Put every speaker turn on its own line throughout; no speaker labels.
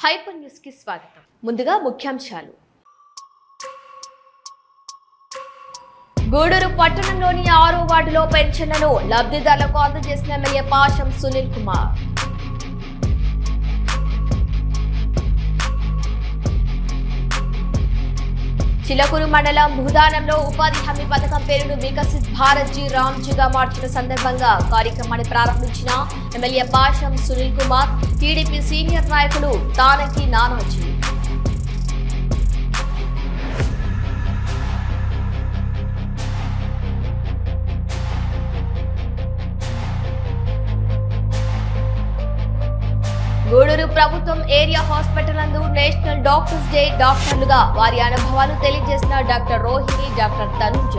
Hyper news కి స్వాగతం. ముందుగా ముఖ్యాంశాలు. గూడూరు పట్టణంలోని 6వ వార్డులో పెన్షన్లను లబ్ధిదారులకు అందజేసిన ఎమ్మెల్యే పాషం సునీల్ కుమార్. చిలకూరు మండలం భూదానంలో ఉపాధి హామీ పథకం పేరును వికసిత్ భారత్ జీ రామ్జీగా మార్చిన సందర్భంగా కార్యక్రమాన్ని ప్రారంభించిన MLA Pasham Sunil Kumar, TDP senior నాయకులు తానకి నానాజీ. గూడూరు ప్రభుత్వం ఏరియా హాస్పిటల్ నందు నేషనల్ డాక్టర్స్ డే డాక్టర్లుగా వారి అనుభవాలు తెలియజేసిన డాక్టర్ రోహిణి, డాక్టర్ తనుజ.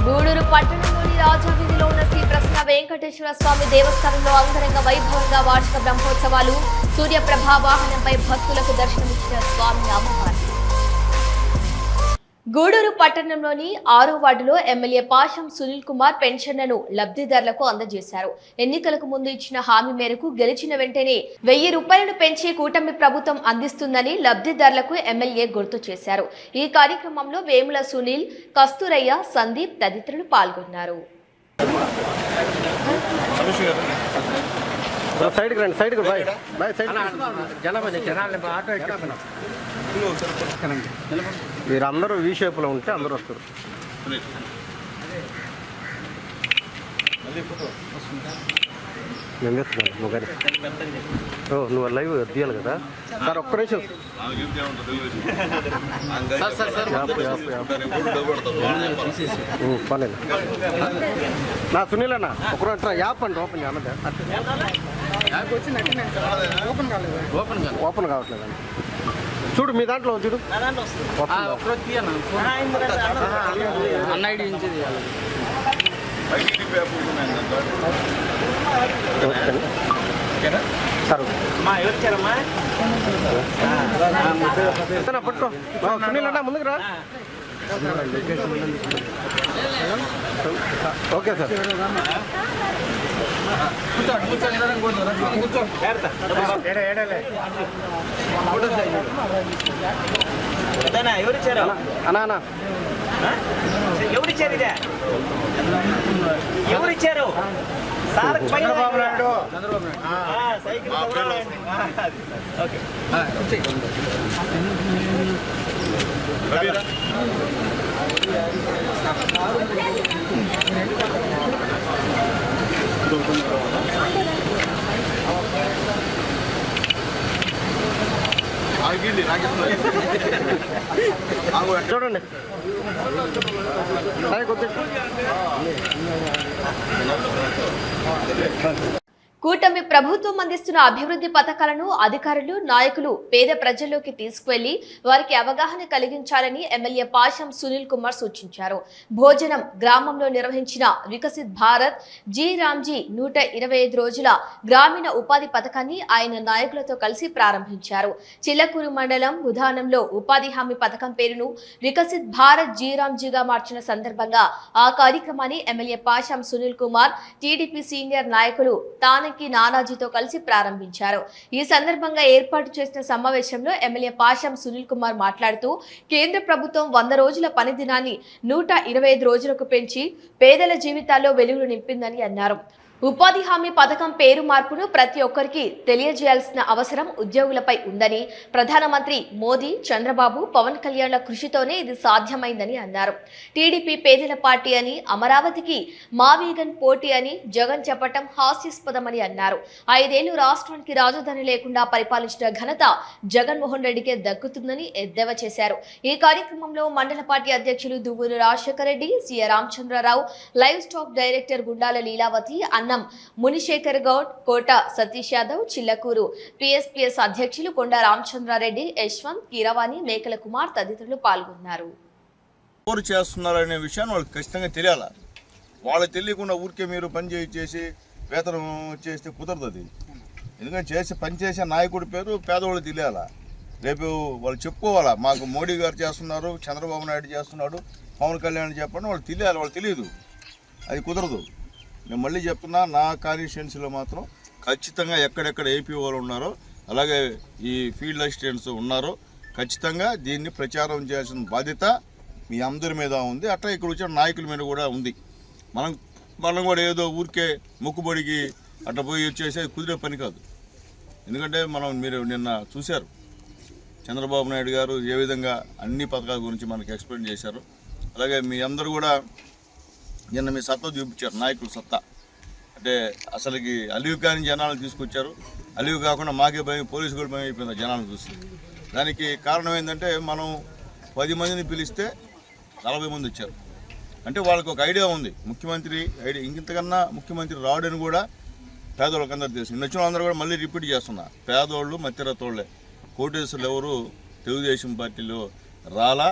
గూడూరు పట్టణంలోని రాజవీధిలో ఉన్న శ్రీ ప్రసన్న వెంకటేశ్వర స్వామి దేవస్థానంలో అంగరంగ వైభవంగా వార్షిక బ్రహ్మోత్సవాలు. సూర్యప్రభ వాహనంపై భక్తులకు దర్శనమిచ్చిన స్వామి అమ్మవారు. గూడూరు పట్టణంలోని 6వ వార్డులో ఎమ్మెల్యే పాషం సునీల్ కుమార్ పెన్షన్లను లబ్ధిదారులకు అందజేశారు. ఎన్నికలకు ముందు ఇచ్చిన హామీ మేరకు గెలిచిన వెంటనే 1000 రూపాయలను పెంచి కూటమి ప్రభుత్వం అందిస్తుందని లబ్ధిదారులకు ఎమ్మెల్యే గుర్తు చేశారు. ఈ కార్యక్రమంలో వేముల సునీల్, కస్తూరయ్య, సందీప్ తదితరులు పాల్గొన్నారు.
మీరందరూ వీ షేప్లో ఉంటే అందరూ వస్తారు. నేను చేస్తున్నాను నువ్వు కానీ నువ్వు లైవ్ తీయాలి కదా సార్. ఒక్క నిమిషం పర్లేదు నా సునీల్ అన్న ఒక యాప్ అండి ఓపెన్ చేయాలి. ఓపెన్ కావట్లేదు అండి. చూడు మీ దాంట్లో చూడు సార్ పట్టుకో సునీల్ అన్న ముందుకు రా. Okay sir. ఎవరిచ్చారు అన్నా?
ఎవరిచ్చారు ఇదే? ఎవరిచ్చారు? చంద్రబాబు నాయుడు. సైకిల్ ఓకే
చూడండి
కూటమి ప్రభుత్వం అందిస్తున్న అభివృద్ధి పథకాలను అధికారులు, నాయకులు పేద ప్రజల్లోకి తీసుకువెళ్లి వారికి అవగాహన కలిగించాలని ఎమ్మెల్యే పాషం సునీల్ కుమార్ సూచించారు. భోజనం గ్రామంలో నిర్వహించిన వికసిత్ భారత్ జీ రామ్జీ 125 రోజుల గ్రామీణ ఉపాధి పథకాన్ని ఆయన నాయకులతో కలిసి ప్రారంభించారు. చిల్లకూరు మండలం బుధానంలో ఉపాధి హామీ పథకం పేరును వికసిత్ భారత్ జీ రామ్జీగా మార్చిన సందర్భంగా ఆ కార్యక్రమాన్ని MLA Pasham Sunil Kumar, TDP senior నాయకులు తానకి నానాజీతో కలిసి ప్రారంభించారు. ఈ సందర్భంగా ఏర్పాటు చేసిన సమావేశంలో ఎమ్మెల్యే పాషం సునీల్ కుమార్ మాట్లాడుతూ కేంద్ర ప్రభుత్వం 100 రోజుల పని దినాన్ని 125 రోజులకు పెంచి పేదల జీవితాల్లో వెలుగులు నింపిందని అన్నారు. ఉపాధి హామీ పథకం పేరు మార్పును ప్రతి ఒక్కరికి తెలియజేయాల్సిన అవసరం ఉద్యోగులపై ఉందని, ప్రధానమంత్రి మోదీ, చంద్రబాబు, పవన్ కళ్యాణ్ల కృషితోనే ఇది సాధ్యమైందని అన్నారు. టీడీపీ పేదల పార్టీ అని, అమరావతికి మావీగన్ పోటీ అని జగన్ చెప్పటం హాస్యాస్పదమని అన్నారు. 5 ఏళ్లు రాష్ట్రానికి రాజధాని లేకుండా పరిపాలించిన ఘనత జగన్మోహన్ రెడ్డికే దక్కుతుందని ఎద్దేవా చేశారు. ఈ కార్యక్రమంలో మండల పార్టీ అధ్యక్షులు దువ్వూరు రాజశేఖర్ రెడ్డి, సిఆ Ramachandrarao, livestock director Gundala Leelavathi, Munisekhar Goud, Kota Satish Yadav, Chillakuru PSPS అధ్యక్షులు కొండ రామచంద్రారెడ్డి, యశ్వంత్, కీరవాణి, మేకల కుమార్ తదితరులు పాల్గొన్నారు.
ఎవరు చేస్తున్నారనే విషయాన్ని వాళ్ళకి ఖచ్చితంగా తెలియాలి. వాళ్ళకి తెలియకుండా ఊరికే మీరు పని చేసి వేతనం చేస్తే కుదరదు. ఎందుకంటే పనిచేసే నాయకుడి పేరు పేదవాళ్ళు తెలియాలా. రేపు వాళ్ళు చెప్పుకోవాలా, మాకు మోడీ గారు చేస్తున్నారు, చంద్రబాబు నాయుడు చేస్తున్నాడు, పవన్ కళ్యాణ్ చెప్పండి, వాళ్ళు తెలియాలి. వాళ్ళు తెలియదు, అది కుదరదు. నేను మళ్ళీ చెప్తున్నా, నా కాన్స్టిట్యున్సీలో మాత్రం ఖచ్చితంగా ఎక్కడెక్కడ ఏపీ వాళ్ళు ఉన్నారో అలాగే ఈ ఫీల్డ్ అసిస్టెంట్స్ ఉన్నారో ఖచ్చితంగా దీన్ని ప్రచారం చేయాల్సిన బాధ్యత మీ అందరి మీద ఉంది. అట్లా ఇక్కడ వచ్చిన నాయకుల మీద కూడా ఉంది. మనం కూడా ఏదో ఊరికే మొక్కుబడికి అట్లా పోయి వచ్చేసి కుదిరే పని కాదు. ఎందుకంటే మీరు నిన్న చూశారు చంద్రబాబు నాయుడు గారు ఏ విధంగా అన్ని పథకాల గురించి మనకి ఎక్స్ప్లెయిన్ చేశారు. అలాగే మీ అందరూ కూడా నిన్న మీ సత్తా చూపించారు, నాయకుల సత్తా. అంటే అసలుకి అలివి కాని జనాలను తీసుకొచ్చారు. అలివి కాకుండా మాకే భయం, పోలీసు కూడా భయం అయిపోయింది జనాలను చూసి. దానికి కారణం ఏంటంటే మనం 10 మందిని పిలిస్తే 40 మంది వచ్చారు. అంటే వాళ్ళకి ఒక ఐడియా ఉంది, ముఖ్యమంత్రి ఐడియా ఇంతకన్నా ముఖ్యమంత్రి రావడని కూడా పేదోళ్ళకి అందరూ తెలుసు. నిన్న వచ్చిన అందరూ కూడా మళ్ళీ రిపీట్ చేస్తున్నా, పేదోళ్ళు మధ్యరతోళ్ళే, కోటేశ్వరులు ఎవరు తెలుగుదేశం పార్టీలో రాలా,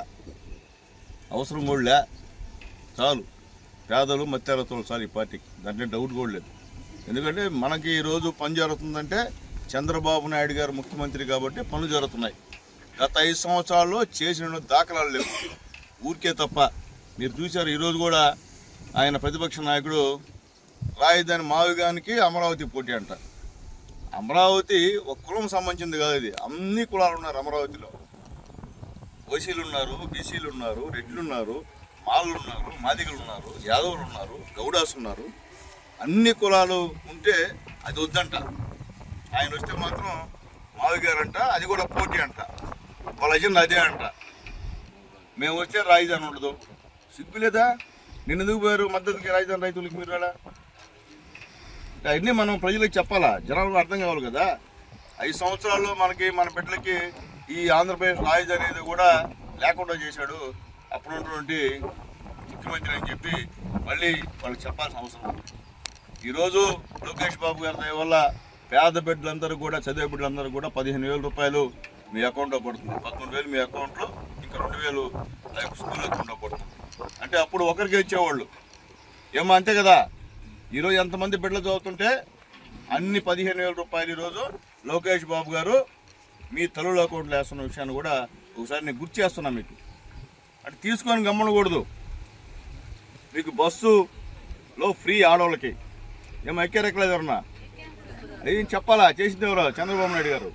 అవసరం కూడా లే, చాలు పేదలు మధ్యరతోళ్ళు చాలు ఈ పార్టీకి, దాంట్లో డౌట్ కూడా లేదు. ఎందుకంటే మనకి ఈరోజు పని జరుగుతుందంటే చంద్రబాబు నాయుడు గారు ముఖ్యమంత్రి కాబట్టి పనులు జరుగుతున్నాయి. గత 5 సంవత్సరాల్లో చేసిన దాఖలాలు లేవు, ఊరికే తప్ప. మీరు చూశారు ఈరోజు కూడా ఆయన ప్రతిపక్ష నాయకుడు రాజధాని మావిగానికి అమరావతి పోటీ అంట. అమరావతి ఒక కులం సంబంధించింది కాదు, ఇది అన్ని కులాలు ఉన్నారు అమరావతిలో. ఓసీలు ఉన్నారు, బీసీలు ఉన్నారు, రెడ్లు ఉన్నారు, మాళ్ళు ఉన్నారు, మాదిగలు ఉన్నారు, యాదవులు ఉన్నారు, గౌడాస్ ఉన్నారు. అన్ని కులాలు ఉంటే అది వద్దంట. ఆయన వస్తే మాత్రం మావిగారంట, అది కూడా పోటీ అంట. వాళ్ళ అజెండా అదే అంట. మేము వస్తే రాజధాని ఉండదు. సిగ్గు లేదా? నిన్న ఎందుకు పోయారు మద్దతుకి రాజధాని రైతులకి మీరు అలా? అవన్నీ మనం ప్రజలకు చెప్పాలా, జనాలకు అర్థం కావాలి కదా. 5 సంవత్సరాల్లో మనకి మన బిడ్డలకి ఈ ఆంధ్రప్రదేశ్ రాజధాని అనేది కూడా లేకుండా చేశాడు అప్పుడున్నటువంటి ముఖ్యమంత్రి అని చెప్పి మళ్ళీ వాళ్ళకి చెప్పాల్సిన అవసరం ఉంది. ఈరోజు లోకేష్ బాబు గారి దయ వల్ల పేద బిడ్డలందరూ కూడా, చదివే బిడ్డలందరూ కూడా 15,000 రూపాయలు మీ అకౌంట్లో పడుతుంది. 13,000 మీ అకౌంట్లో, ఇంకా 2,000 స్కూల్ అకౌంట్లో పడుతుంది. అంటే అప్పుడు ఒకరికి ఇచ్చేవాళ్ళు ఏమో, అంతే కదా. ఈరోజు ఎంతమంది బిడ్డలు చదువుతుంటే అన్ని 15,000 రూపాయలు ఈరోజు లోకేష్ బాబు గారు మీ తల్లుల అకౌంట్లో వేస్తున్న విషయాన్ని కూడా ఒకసారి నేను గుర్తు చేస్తున్నా మీకు. అంటే తీసుకొని గమ్మనకూడదు. మీకు బస్సులో ఫ్రీ ఆడవాళ్ళకి ఏమో ఎక్కారెక్కలేదు ఎవరన్నా, ఏం చెప్పాలా? చేసింది ఎవరు? చంద్రబాబు నాయుడు గారు.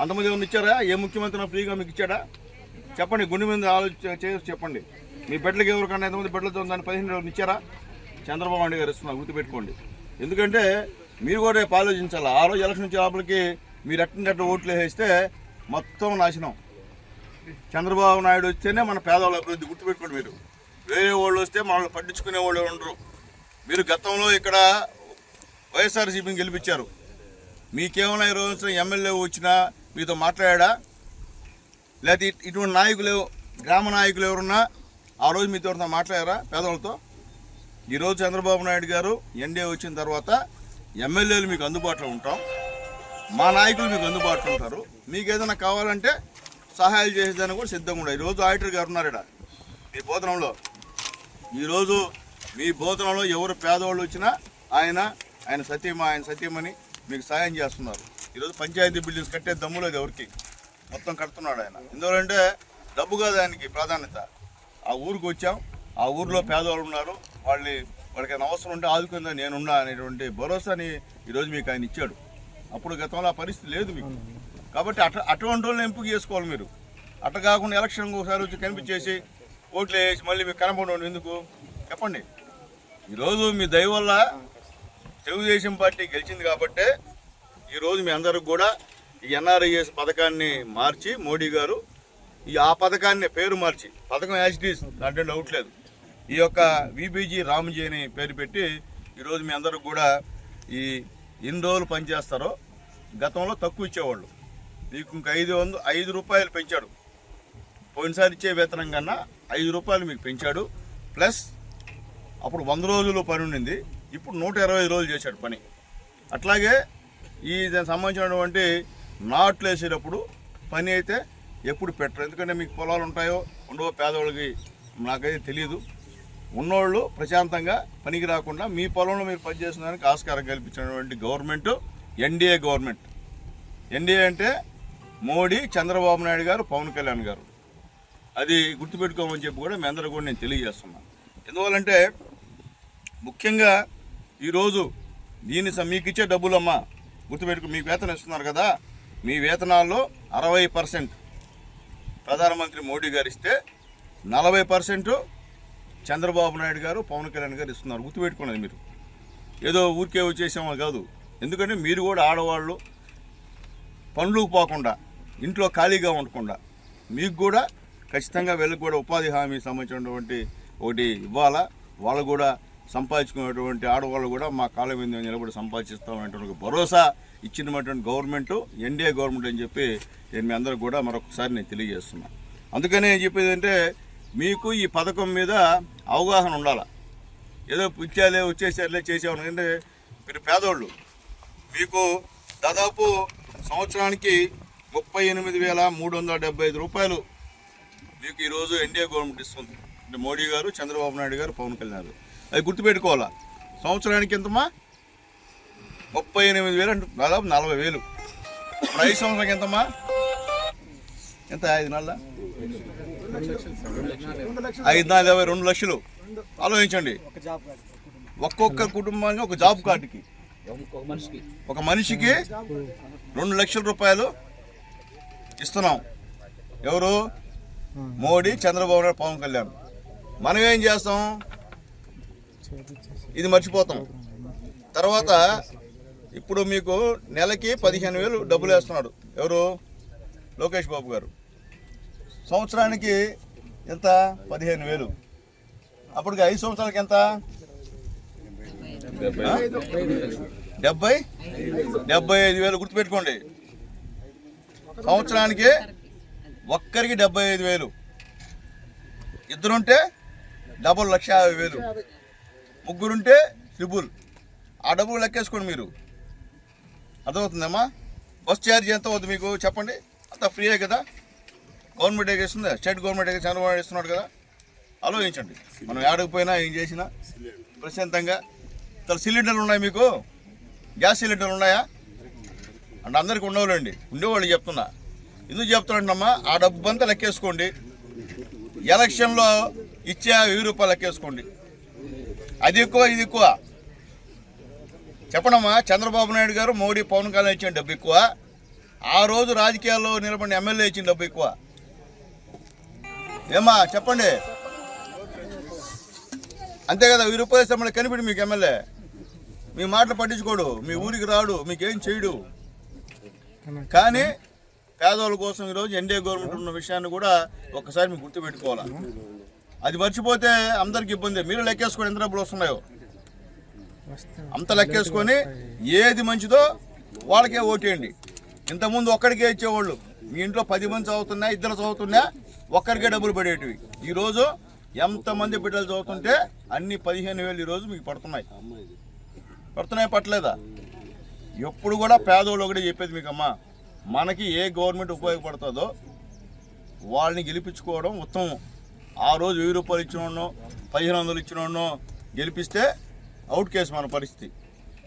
అంతమంది ఏమన్నా ఇచ్చారా? ఏ ముఖ్యమంత్రి ఫ్రీగా మీకు ఇచ్చాడా? చెప్పండి, గుండె మీద ఆలోచన చేసి చెప్పండి. మీ బిడ్డలకి ఎవరికన్నా ఎంతమంది బిడ్డలతో దాన్ని 15,000 ఇచ్చారా? చంద్రబాబు నాయుడు గారు ఇస్తున్నారు, గుర్తుపెట్టుకోండి. ఎందుకంటే మీరు కూడా రేపు ఆలోచించాలి. ఆ రోజు ఎలక్షన్ వచ్చే లోపలికి మీరు ఎట్టంటే ఓట్లు వేస్తే మొత్తం నాశనం. చంద్రబాబు నాయుడు వస్తేనే మన పేదవాళ్ళ అభివృద్ధి, గుర్తుపెట్టుకోండి. మీరు వేరే వాళ్ళు వస్తే మనల్ని పట్టించుకునే వాళ్ళు ఉండరు. మీరు గతంలో ఇక్కడ వైఎస్ఆర్సీపీని గెలిపించారు. మీకేమైనా ఈ రోజు ఎమ్మెల్యే వచ్చినా మీతో మాట్లాడా? లేకపోతే ఇటువంటి నాయకులు, గ్రామ నాయకులు ఎవరున్నా ఆ రోజు మీతో మాట్లాడారా పేదవాళ్ళతో? ఈరోజు చంద్రబాబు నాయుడు గారు ఎన్డీఏ వచ్చిన తర్వాత ఎమ్మెల్యేలు మీకు అందుబాటులో ఉంటాం, మా నాయకులు మీకు అందుబాటులో ఉంటారు. మీకు ఏదైనా కావాలంటే సహాయాలు చేసేదాన్ని కూడా సిద్ధంగా ఉండాలి. ఈరోజు ఆడిటర్ గారు ఉన్నారు ఇక్కడ మీ బోధనంలో. ఈరోజు మీ బోధనంలో ఎవరు పేదవాళ్ళు వచ్చినా ఆయన సతీమణి మీకు సాయం చేస్తున్నారు. ఈరోజు పంచాయతీ బిల్డింగ్స్ కట్టే దమ్ము లేదు ఎవరికి, మొత్తం కడుతున్నాడు ఆయన. ఎందుకంటే డబ్బు కాదు ఆయనకి ప్రాధాన్యత. ఆ ఊరికి వచ్చాం, ఆ ఊరిలో పేదవాళ్ళు ఉన్నారు, వాళ్ళకి అవసరం ఉంటే ఆదుకుందా నేనున్నా అనేటువంటి భరోసాని ఈరోజు మీకు ఆయన ఇచ్చాడు. అప్పుడు గతంలో ఆ పరిస్థితి లేదు మీకు. కాబట్టి అటువంటి వాళ్ళని ఎంపిక చేసుకోవాలి మీరు. అట్ట కాకుండా ఎలక్షన్ ఒకసారి వచ్చి కనిపించేసి ఓట్లు వేసి మళ్ళీ మీకు కనపడడం ఎందుకు చెప్పండి. ఈరోజు మీ దయ వల్ల తెలుగుదేశం పార్టీ గెలిచింది కాబట్టి ఈరోజు మీ అందరికి కూడా ఈ ఎన్ఆర్ఐఎస్ పథకాన్ని మార్చి మోడీ గారు ఆ పథకాన్ని పేరు మార్చి, పథకం యాజిటీస్ దాంట్లో డౌట్ లేదు, ఈ యొక్క విబీజీ రామ్జీ అని పేరు పెట్టి ఈరోజు మీ అందరికి కూడా ఈ ఎన్ని రోజులు పనిచేస్తారో గతంలో తక్కువ ఇచ్చేవాళ్ళు మీకు ఇంకా 5 రూపాయలు పెంచాడు. పోయినసారి ఇచ్చే వేతనం కన్నా 5 రూపాయలు మీకు పెంచాడు. ప్లస్ అప్పుడు 100 రోజులు పని ఉండింది, ఇప్పుడు 120 రోజులు చేశాడు పని. అట్లాగే దానికి సంబంధించినటువంటి నాట్లు వేసేటప్పుడు పని అయితే ఎప్పుడు పెట్టరు. ఎందుకంటే మీకు పొలాలు ఉంటాయో ఉండవో పేదవాళ్ళకి నాకైతే తెలియదు. ఉన్నోళ్ళు ప్రశాంతంగా పనికి రాకుండా మీ పొలంలో మీరు పనిచేసేదానికి ఆస్కారం కల్పించినటువంటి గవర్నమెంట్ ఎన్డీఏ గవర్నమెంట్. ఎన్డీఏ అంటే మోడీ, చంద్రబాబు నాయుడు గారు, పవన్ కళ్యాణ్ గారు. అది గుర్తుపెట్టుకోమని చెప్పి కూడా మీ అందరూ కూడా నేను తెలియజేస్తున్నాను. ఎందువల్లంటే ముఖ్యంగా ఈరోజు మీకు ఇచ్చే డబ్బులమ్మా గుర్తుపెట్టుకు, మీకు వేతనం ఇస్తున్నారు కదా, మీ వేతనాల్లో 60% ప్రధానమంత్రి మోడీ గారు ఇస్తే 40% చంద్రబాబు నాయుడు గారు, పవన్ కళ్యాణ్ గారు ఇస్తున్నారు. గుర్తుపెట్టుకున్నది మీరు, ఏదో ఊరికే వచ్చేసామో కాదు. ఎందుకంటే మీరు కూడా ఆడవాళ్ళు పనులకు పోకుండా, ఇంట్లో ఖాళీగా ఉండకుండా మీకు కూడా ఖచ్చితంగా వీళ్ళకి కూడా ఉపాధి హామీ సంబంధించినటువంటి ఒకటి ఇవ్వాలా. వాళ్ళు కూడా సంపాదించుకునేటువంటి ఆడవాళ్ళు కూడా మా కాళ్ళ మీద నిలబడి సంపాదిస్తామనేటువంటి భరోసా ఇచ్చినటువంటి గవర్నమెంట్ ఎన్డీఏ గవర్నమెంట్ అని చెప్పి నేను మీ అందరికి కూడా మరొకసారి నేను తెలియజేస్తున్నాను. అందుకనే ఏం చెప్పేది అంటే, మీకు ఈ పథకం మీద అవగాహన ఉండాలి. ఏదో ఇచ్చేలే వచ్చేసారులే చేసేవాళ్ళు. ఎందుకంటే మీరు పేదోళ్ళు, మీకు దాదాపు సంవత్సరానికి 38,375 రూపాయలు మీకు ఈరోజు ఎన్డీఏ గవర్నమెంట్ ఇస్తుంది. అంటే మోడీ గారు, చంద్రబాబు నాయుడు గారు, పవన్ కళ్యాణ్ గారు. అది గుర్తుపెట్టుకోవాలా. సంవత్సరానికి ఎంతమ్మా? 38,000 అంటే దాదాపు 40,000. ఇప్పుడు 5 సంవత్సరానికి ఎంతమ్మా? ఎంత? 5 నెలల 2 లక్షలు. ఆలోచించండి, ఒక్కొక్క కుటుంబానికి ఒక జాబ్ కార్డుకి ఒక మనిషికి 2 లక్షల రూపాయలు ఇస్తున్నాం. ఎవరు? మోడీ, చంద్రబాబు నాయుడు, పవన్ కళ్యాణ్. మనం ఏం చేస్తాం? ఇది మర్చిపోతాం. తర్వాత ఇప్పుడు మీకు నెలకి 15,000 డబ్బులు వేస్తున్నాడు. ఎవరు? లోకేష్ బాబు గారు. సంవత్సరానికి ఎంత? 15,000. అప్పటికి 5 సంవత్సరాలకి ఎంత? 75,000. గుర్తుపెట్టుకోండి, సంవత్సరానికి ఒక్కరికి 75,000. ఇద్దరుంటే 1,50,000. ముగ్గురుంటే ట్రిపుల్. ఆ డబ్బులు లెక్కేసుకోండి మీరు. అర్థమవుతుందమ్మా? బస్ ఛార్జ్ ఎంత అవుతుంది మీకు చెప్పండి? అంతా ఫ్రీయే కదా, గవర్నమెంట్ ఎగేస్తుంది, స్టేట్ గవర్నమెంట్ చంద్రబాబు ఇస్తున్నాడు కదా. ఆలోచించండి, మనం ఏడకపోయినా ఏం చేసినా ప్రశాంతంగా. సిలిండర్లు ఉన్నాయి మీకు? గ్యాస్ సిలిండర్లు ఉన్నాయా అంటే అందరికీ ఉండవులేండి, ఉండేవాళ్ళు చెప్తున్నా. ఎందుకు చెప్తున్నాడమ్మా? ఆ డబ్బు అంతా లెక్కేసుకోండి. ఎలక్షన్లో ఇచ్చే 1000 రూపాయలు లెక్కేసుకోండి. అది ఎక్కువ, ఇది ఎక్కువ చెప్పనమ్మా. చంద్రబాబు నాయుడు గారు, మోడీ, పవన్ కళ్యాణ్ ఇచ్చిన డబ్బు ఎక్కువ, ఆ రోజు రాజకీయాల్లో నిలబడిన ఎమ్మెల్యే ఇచ్చిన డబ్బు ఎక్కువ. ఏమా చెప్పండి? అంతే కదా. 1000 రూపాయలు ఇస్తే మళ్ళీ కనిపెట్టి మీకు ఎమ్మెల్యే మీ మాటలు పట్టించుకోడు, మీ ఊరికి రాడు, మీకేం చేయడు. కానీ పేదవాళ్ళ కోసం ఈరోజు ఎన్డీఏ గవర్నమెంట్ ఉన్న విషయాన్ని కూడా ఒక్కసారి మీకు గుర్తుపెట్టుకోవాలి. అది మర్చిపోతే అందరికి ఇబ్బంది. మీరు లెక్కేసుకొని ఎంత డబ్బులు వస్తున్నాయో అంత లెక్కేసుకొని ఏది మంచిదో వాళ్ళకే ఓటేయండి. ఇంతకుముందు ఒక్కడికే ఇచ్చేవాళ్ళు. మీ ఇంట్లో 10 మంది చదువుతున్నా, 2 చదువుతున్నా ఒక్కరికే డబ్బులు పడేటివి. ఈరోజు ఎంతమంది బిడ్డలు చదువుతుంటే అన్ని 15,000 ఈరోజు మీకు పడుతున్నాయి. పట్టలేదా? ఎప్పుడు కూడా పేదోళ్ళు ఒకటే చెప్పేది మీకమ్మా, మనకి ఏ గవర్నమెంట్ ఉపయోగపడుతుందో వాళ్ళని గెలిపించుకోవడం ఉత్తమం. ఆ రోజు 1000 రూపాయలు ఇచ్చినోడో 1,500 ఇచ్చినోడో గెలిపిస్తే అవుట్ కేసు మన పరిస్థితి.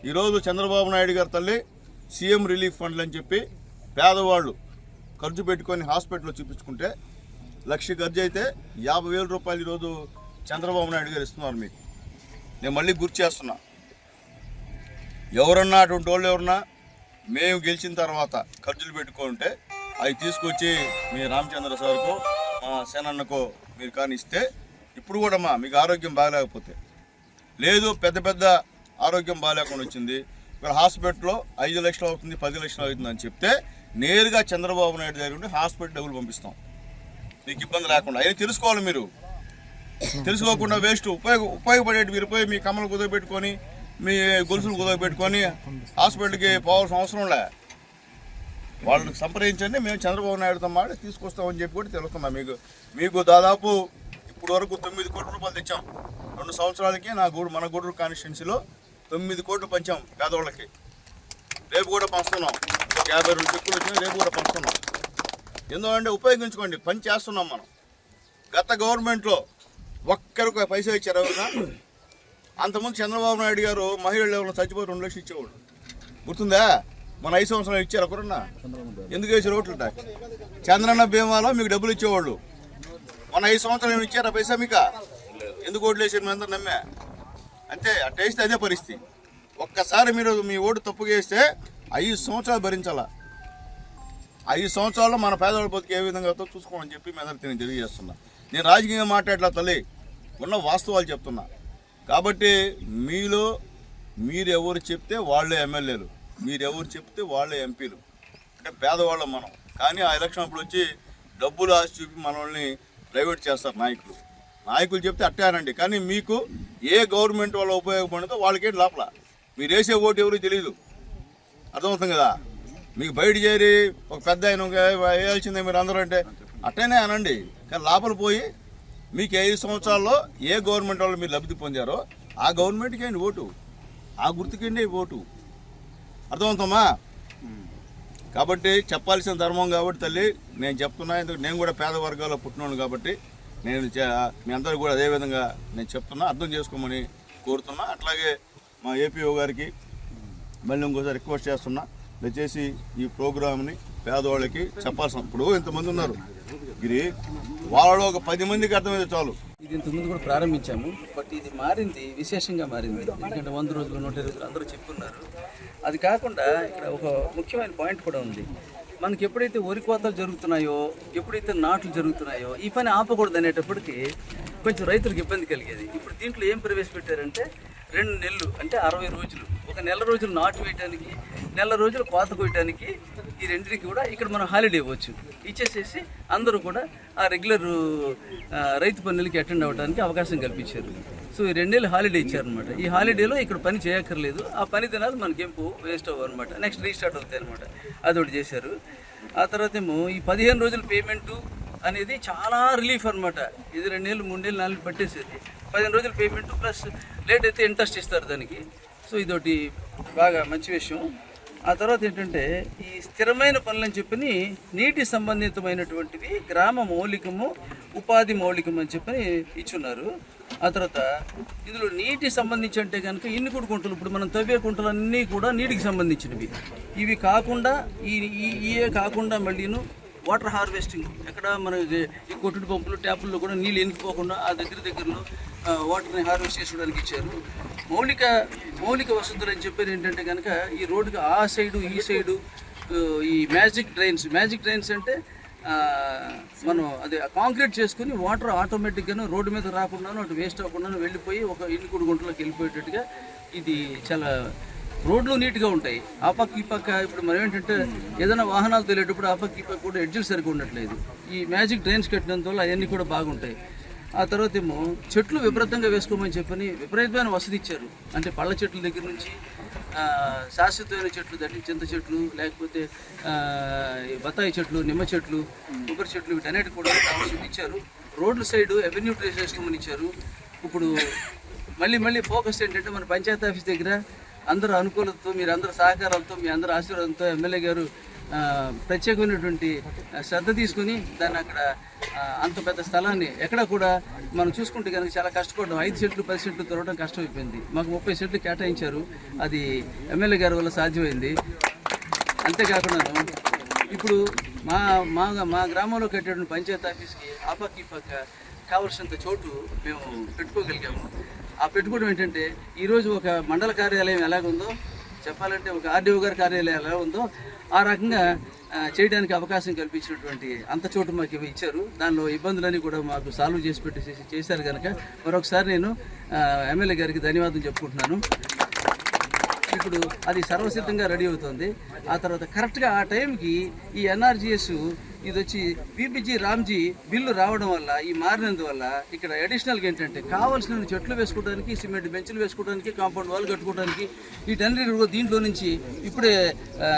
ఈరోజు చంద్రబాబు నాయుడు గారి తల్లి సీఎం రిలీఫ్ ఫండ్లు అని చెప్పి పేదవాళ్ళు ఖర్చు పెట్టుకొని హాస్పిటల్లో చూపించుకుంటే 1,00,000 ఖర్చు అయితే 50,000 రూపాయలు ఈరోజు చంద్రబాబు నాయుడు గారు ఇస్తున్నారు మీకు. నేను మళ్ళీ గుర్తు చేస్తున్నా, ఎవరన్నా అటువంటి వాళ్ళు ఎవరన్నా మేము గెలిచిన తర్వాత ఖర్చులు పెట్టుకుంటే అవి తీసుకొచ్చి మీ రామచంద్ర సార్కో సేనన్నకో మీరు కానీ ఇస్తే, ఇప్పుడు కూడా మీకు ఆరోగ్యం బాగాలేకపోతే, లేదు పెద్ద ఆరోగ్యం బాగాలేకుండా వచ్చింది, ఇక్కడ హాస్పిటల్లో 5 లక్షలు అవుతుంది, 10 లక్షలు అవుతుంది అని చెప్తే నేరుగా చంద్రబాబు నాయుడు దగ్గర ఉండి హాస్పిటల్ డబ్బులు పంపిస్తాం మీకు ఇబ్బంది లేకుండా. అవి తెలుసుకోవాలి మీరు. తెలుసుకోకుండా వేస్ట్ ఉపయోగపడేటి మీరు పోయి మీ కమ్మలు కుదరబెట్టుకొని, మీ గొలుసులు కుదరబెట్టుకొని హాస్పిటల్కి పోవాల్సిన అవసరం లే. వాళ్ళని సంప్రదించండి, మేము చంద్రబాబు నాయుడుతో మాట తీసుకొస్తామని చెప్పి కూడా తెలుస్తున్నాం మీకు దాదాపు ఇప్పుడు వరకు 9 కోట్ల రూపాయలు తెచ్చాం. 2 సంవత్సరాలకి మన గూడూరు కాన్స్టిట్యున్సీలో 9 కోట్లు పంచాం పేదవాళ్ళకి. రేపు కూడా పంచుతున్నాం. 52 చెక్కులు వచ్చినాయి, రేపు కూడా పంచుతున్నాం. ఎందుకంటే ఉపయోగించుకోండి, పని చేస్తున్నాం మనం. గత గవర్నమెంట్లో ఒక్కరికి పైసలు ఇచ్చారు ఎవరైనా? అంతకుముందు చంద్రబాబు నాయుడు గారు మహిళలు ఎవరైనా చచ్చిపోయి 2 లక్షలు ఇచ్చేవాడు, గుర్తుందా? మన 5 సంవత్సరాలు ఇచ్చారు ఒకరున్నా? ఎందుకు వేసారు ఓట్లు ట్యాక్స్? చంద్రన్న బీమాలో మీకు డబ్బులు ఇచ్చేవాళ్ళు. మన 5 సంవత్సరాలు ఇచ్చారా పైసా మీకు? ఎందుకు ఓట్లు వేసారు? మీ అందరూ నమ్మా అంతే. అట్ట వేస్తే అదే పరిస్థితి. ఒక్కసారి మీరు మీ ఓటు తప్పుగా వేస్తే 5 సంవత్సరాలు భరించాలా. 5 సంవత్సరాల్లో మన పేదవాళ్ళ బతుకు ఏ విధంగా అవుతుందో చూసుకోమని చెప్పి మీ అందరికీ నేను తెలియజేస్తున్నా. నేను రాజకీయంగా మాట్లాడలా తల్లి, ఉన్న వాస్తవాలు చెప్తున్నా. కాబట్టి మీరు ఎవరు చెప్తే వాళ్ళే ఎమ్మెల్యేలు, మీరు ఎవరు చెప్తే వాళ్ళే ఎంపీలు. అంటే పేదవాళ్ళం మనం. కానీ ఆ ఎలక్షన్ అప్పుడు వచ్చి డబ్బులు ఆశ చూపి మనల్ని ప్రైవేట్ చేస్తారు నాయకులు చెప్తే అట్టారండి. కానీ మీకు ఏ గవర్నమెంట్ వల్ల ఉపయోగపడినదో వాళ్ళకేంటి లోపల. మీరు వేసే ఓటు ఎవరు తెలియదు, అర్థమవుతుంది కదా. మీకు బయట చేరి ఒక పెద్ద ఆయన వేయాల్సిందే మీరు అందరూ అంటే అట్టనే అనండి. కానీ లోపల పోయి మీకు 5 సంవత్సరాల్లో ఏ గవర్నమెంట్ వాళ్ళు మీరు లబ్ధి పొందారో ఆ గవర్నమెంట్కి ఏంటి ఓటు, ఆ గుర్తుకండి ఓటు. అర్థమవుతామా? కాబట్టి చెప్పాల్సిన ధర్మం కాబట్టి తల్లి నేను చెప్తున్నా. ఎందుకంటే నేను కూడా పేద వర్గాల్లో పుట్టినాను కాబట్టి నేను మీ అందరూ కూడా అదేవిధంగా నేను చెప్తున్నా, అర్థం చేసుకోమని కోరుతున్నా. అట్లాగే మా ఏపీఓ గారికి మళ్ళీ ఇంకోసారి రిక్వెస్ట్ చేస్తున్నా, దయచేసి ఈ ప్రోగ్రామ్ని పేదవాళ్ళకి చెప్పాల్సిన. ఇప్పుడు ఇంతమంది ఉన్నారు, ఇది వాళ్ళలో ఒక 10 మందికి అర్థమైతే చాలు.
ఇది ఇంతకుముందు కూడా ప్రారంభించాము, బట్ ఇది మారింది, విశేషంగా మారింది. ఎందుకంటే 100 రోజులు 120 రోజులు అందరూ చెప్పున్నారు. అది కాకుండా ఇక్కడ ఒక ముఖ్యమైన పాయింట్ కూడా ఉంది. మనకి ఎప్పుడైతే వరి కోతలు జరుగుతున్నాయో, ఎప్పుడైతే నాట్లు జరుగుతున్నాయో ఈ పని ఆపకూడదు అనేటప్పటికీ కొంచెం రైతులకు ఇబ్బంది కలిగేది. ఇప్పుడు దీంట్లో ఏం ప్రవేశపెట్టారంటే 2 నెలలు అంటే 60 రోజులు, ఒక నెల రోజులు నాటు వేయడానికి, నెల రోజులు కోత కోయడానికి, ఈ రెండింటికి కూడా ఇక్కడ మనం హాలిడే ఇవ్వచ్చు. ఇచ్చేసేసి అందరూ కూడా ఆ రెగ్యులర్ రైతు పనులకి అటెండ్ అవ్వడానికి అవకాశం కల్పించారు. సో ఈ 2 నెలలు హాలిడే ఇచ్చారనమాట. ఈ హాలిడేలో ఇక్కడ పని చేయక్కర్లేదు, ఆ పని దినాలు మనకేం వేస్ట్ అవ్వవు అనమాట. నెక్స్ట్ రీస్టార్ట్ అవుతాయి అనమాట. అదొకటి చేశారు. ఆ తర్వాత ఏమో ఈ 15 రోజుల పేమెంటు అనేది చాలా రిలీఫ్ అనమాట. ఇది 2 నెలలు 3 నెలలు 4 నెలలు పట్టేసేది. 15 రోజుల పేమెంట్ ప్లస్ లేట్ అయితే ఇంట్రెస్ట్ ఇస్తారు దానికి. సో ఇదొకటి బాగా మంచి విషయం. ఆ తర్వాత ఏంటంటే ఈ స్థిరమైన పనులని చెప్పని నీటి సంబంధితమైనటువంటివి గ్రామ మౌలికము, ఉపాధి మౌలికం అని చెప్పని ఇచ్చున్నారు. ఆ తర్వాత ఇందులో నీటి సంబంధించి అంటే కనుక ఇన్నికుడు కుంటలు, ఇప్పుడు మనం తవ్వే కుంటలు అన్నీ కూడా నీటికి సంబంధించినవి. ఇవి కాకుండా ఇవే కాకుండా మళ్ళీను వాటర్ హార్వెస్టింగ్, ఎక్కడ మన ఈ కొట్టుడు పంపులు ట్యాపుల్లో కూడా నీళ్ళు ఎనికిపోకుండా ఆ దగ్గరలో వాటర్ని హార్వెస్ట్ చేసుకోవడానికి ఇచ్చారు. మౌలిక వసతులు అని చెప్పేది ఏంటంటే కనుక ఈ రోడ్డుకి ఆ సైడు ఈ సైడు ఈ మ్యాజిక్ డ్రైన్స్ అంటే మనం అది కాంక్రీట్ చేసుకుని వాటర్ ఆటోమేటిక్గాను రోడ్డు మీద రాకుండాను అటు వేస్ట్ అవ్వకుండా వెళ్ళిపోయి ఒక ఇల్లు గుంటలోకి వెళ్ళిపోయేటట్టుగా ఇది చాలా రోడ్లు నీట్గా ఉంటాయి. ఆ పక్క ఈ పక్క ఇప్పుడు మనం ఏంటంటే ఏదైనా వాహనాలు తెలియటప్పుడు ఆ పక్క ఈ పక్క కూడా ఎడ్జెస్ సరిగ్గా ఉండట్లేదు. ఈ మ్యాజిక్ డ్రైన్స్ కట్టినందువల్ల అవన్నీ కూడా బాగుంటాయి. ఆ తర్వాత ఏమో చెట్లు విపరీతంగా వేసుకోమని చెప్పని విపరీతమైన వసతి ఇచ్చారు. అంటే పళ్ళ చెట్ల దగ్గర నుంచి శాశ్వతమైన చెట్లు, చింత చెట్లు, లేకపోతే బత్తాయి చెట్లు, నిమ్మ చెట్లు, కొబ్బరి చెట్లు, వీటన్నిటి కూడా కావాల్సింది ఇచ్చారు. రోడ్ల సైడు అవెన్యూ ట్రీస్ వేసుకోమని ఇచ్చారు. ఇప్పుడు మళ్ళీ ఫోకస్ ఏంటంటే మన పంచాయతీ ఆఫీస్ దగ్గర అందరూ అనుకూలతతో, మీరందరూ సహకారాలతో, మీ అందరూ ఆశీర్వాదంతో ఎమ్మెల్యే గారు ప్రత్యేకమైనటువంటి శ్రద్ధ తీసుకుని దాన్ని అక్కడ అంత పెద్ద స్థలాన్ని ఎక్కడ కూడా మనం చూసుకుంటే కనుక చాలా కష్టపడ్డాం. 5 సెంట్లు 10 సెంట్లు తొరవడం కష్టమైపోయింది. మాకు 30 సెంట్లు కేటాయించారు. అది ఎమ్మెల్యే గారి వల్ల సాధ్యమైంది. అంతేకాకుండా ఇప్పుడు మా గ్రామంలో కట్టేటువంటి పంచాయతీ ఆఫీస్కి ఆ పక్క ఈ పక్క కావలసినంత చోటు మేము పెట్టుకోగలిగాము. ఆ పెట్టుకోవడం ఏంటంటే ఈరోజు ఒక మండల కార్యాలయం ఎలాగుందో చెప్పాలంటే, ఒక ఆర్డీఓ గారి కార్యాలయం ఎలా ఉందో ఆ రకంగా చేయడానికి అవకాశం కల్పించినటువంటి అంత చోటు మాకు ఇచ్చారు. దానిలో ఇబ్బందులన్నీ కూడా మాకు సాల్వ్ చేసి చేశారు కనుక మరొకసారి నేను ఎమ్మెల్యే గారికి ధన్యవాదం చెప్పుకుంటున్నాను. ఇప్పుడు అది సర్వసిద్ధంగా రెడీ అవుతుంది. ఆ తర్వాత కరెక్ట్గా ఆ టైంకి ఈ ఎన్ఆర్జీఎస్ ఇది వచ్చి బీపీజీ రామ్జీ బిల్లు రావడం వల్ల, ఈ మారినందువల్ల ఇక్కడ అడిషనల్గా ఏంటంటే కావాల్సిన చెట్లు వేసుకోవడానికి, సిమెంట్ బెంచ్లు వేసుకోవడానికి, కాంపౌండ్ వాల్ కట్టుకోవడానికి, వీటన్నిటి దీంట్లో నుంచి ఇప్పుడే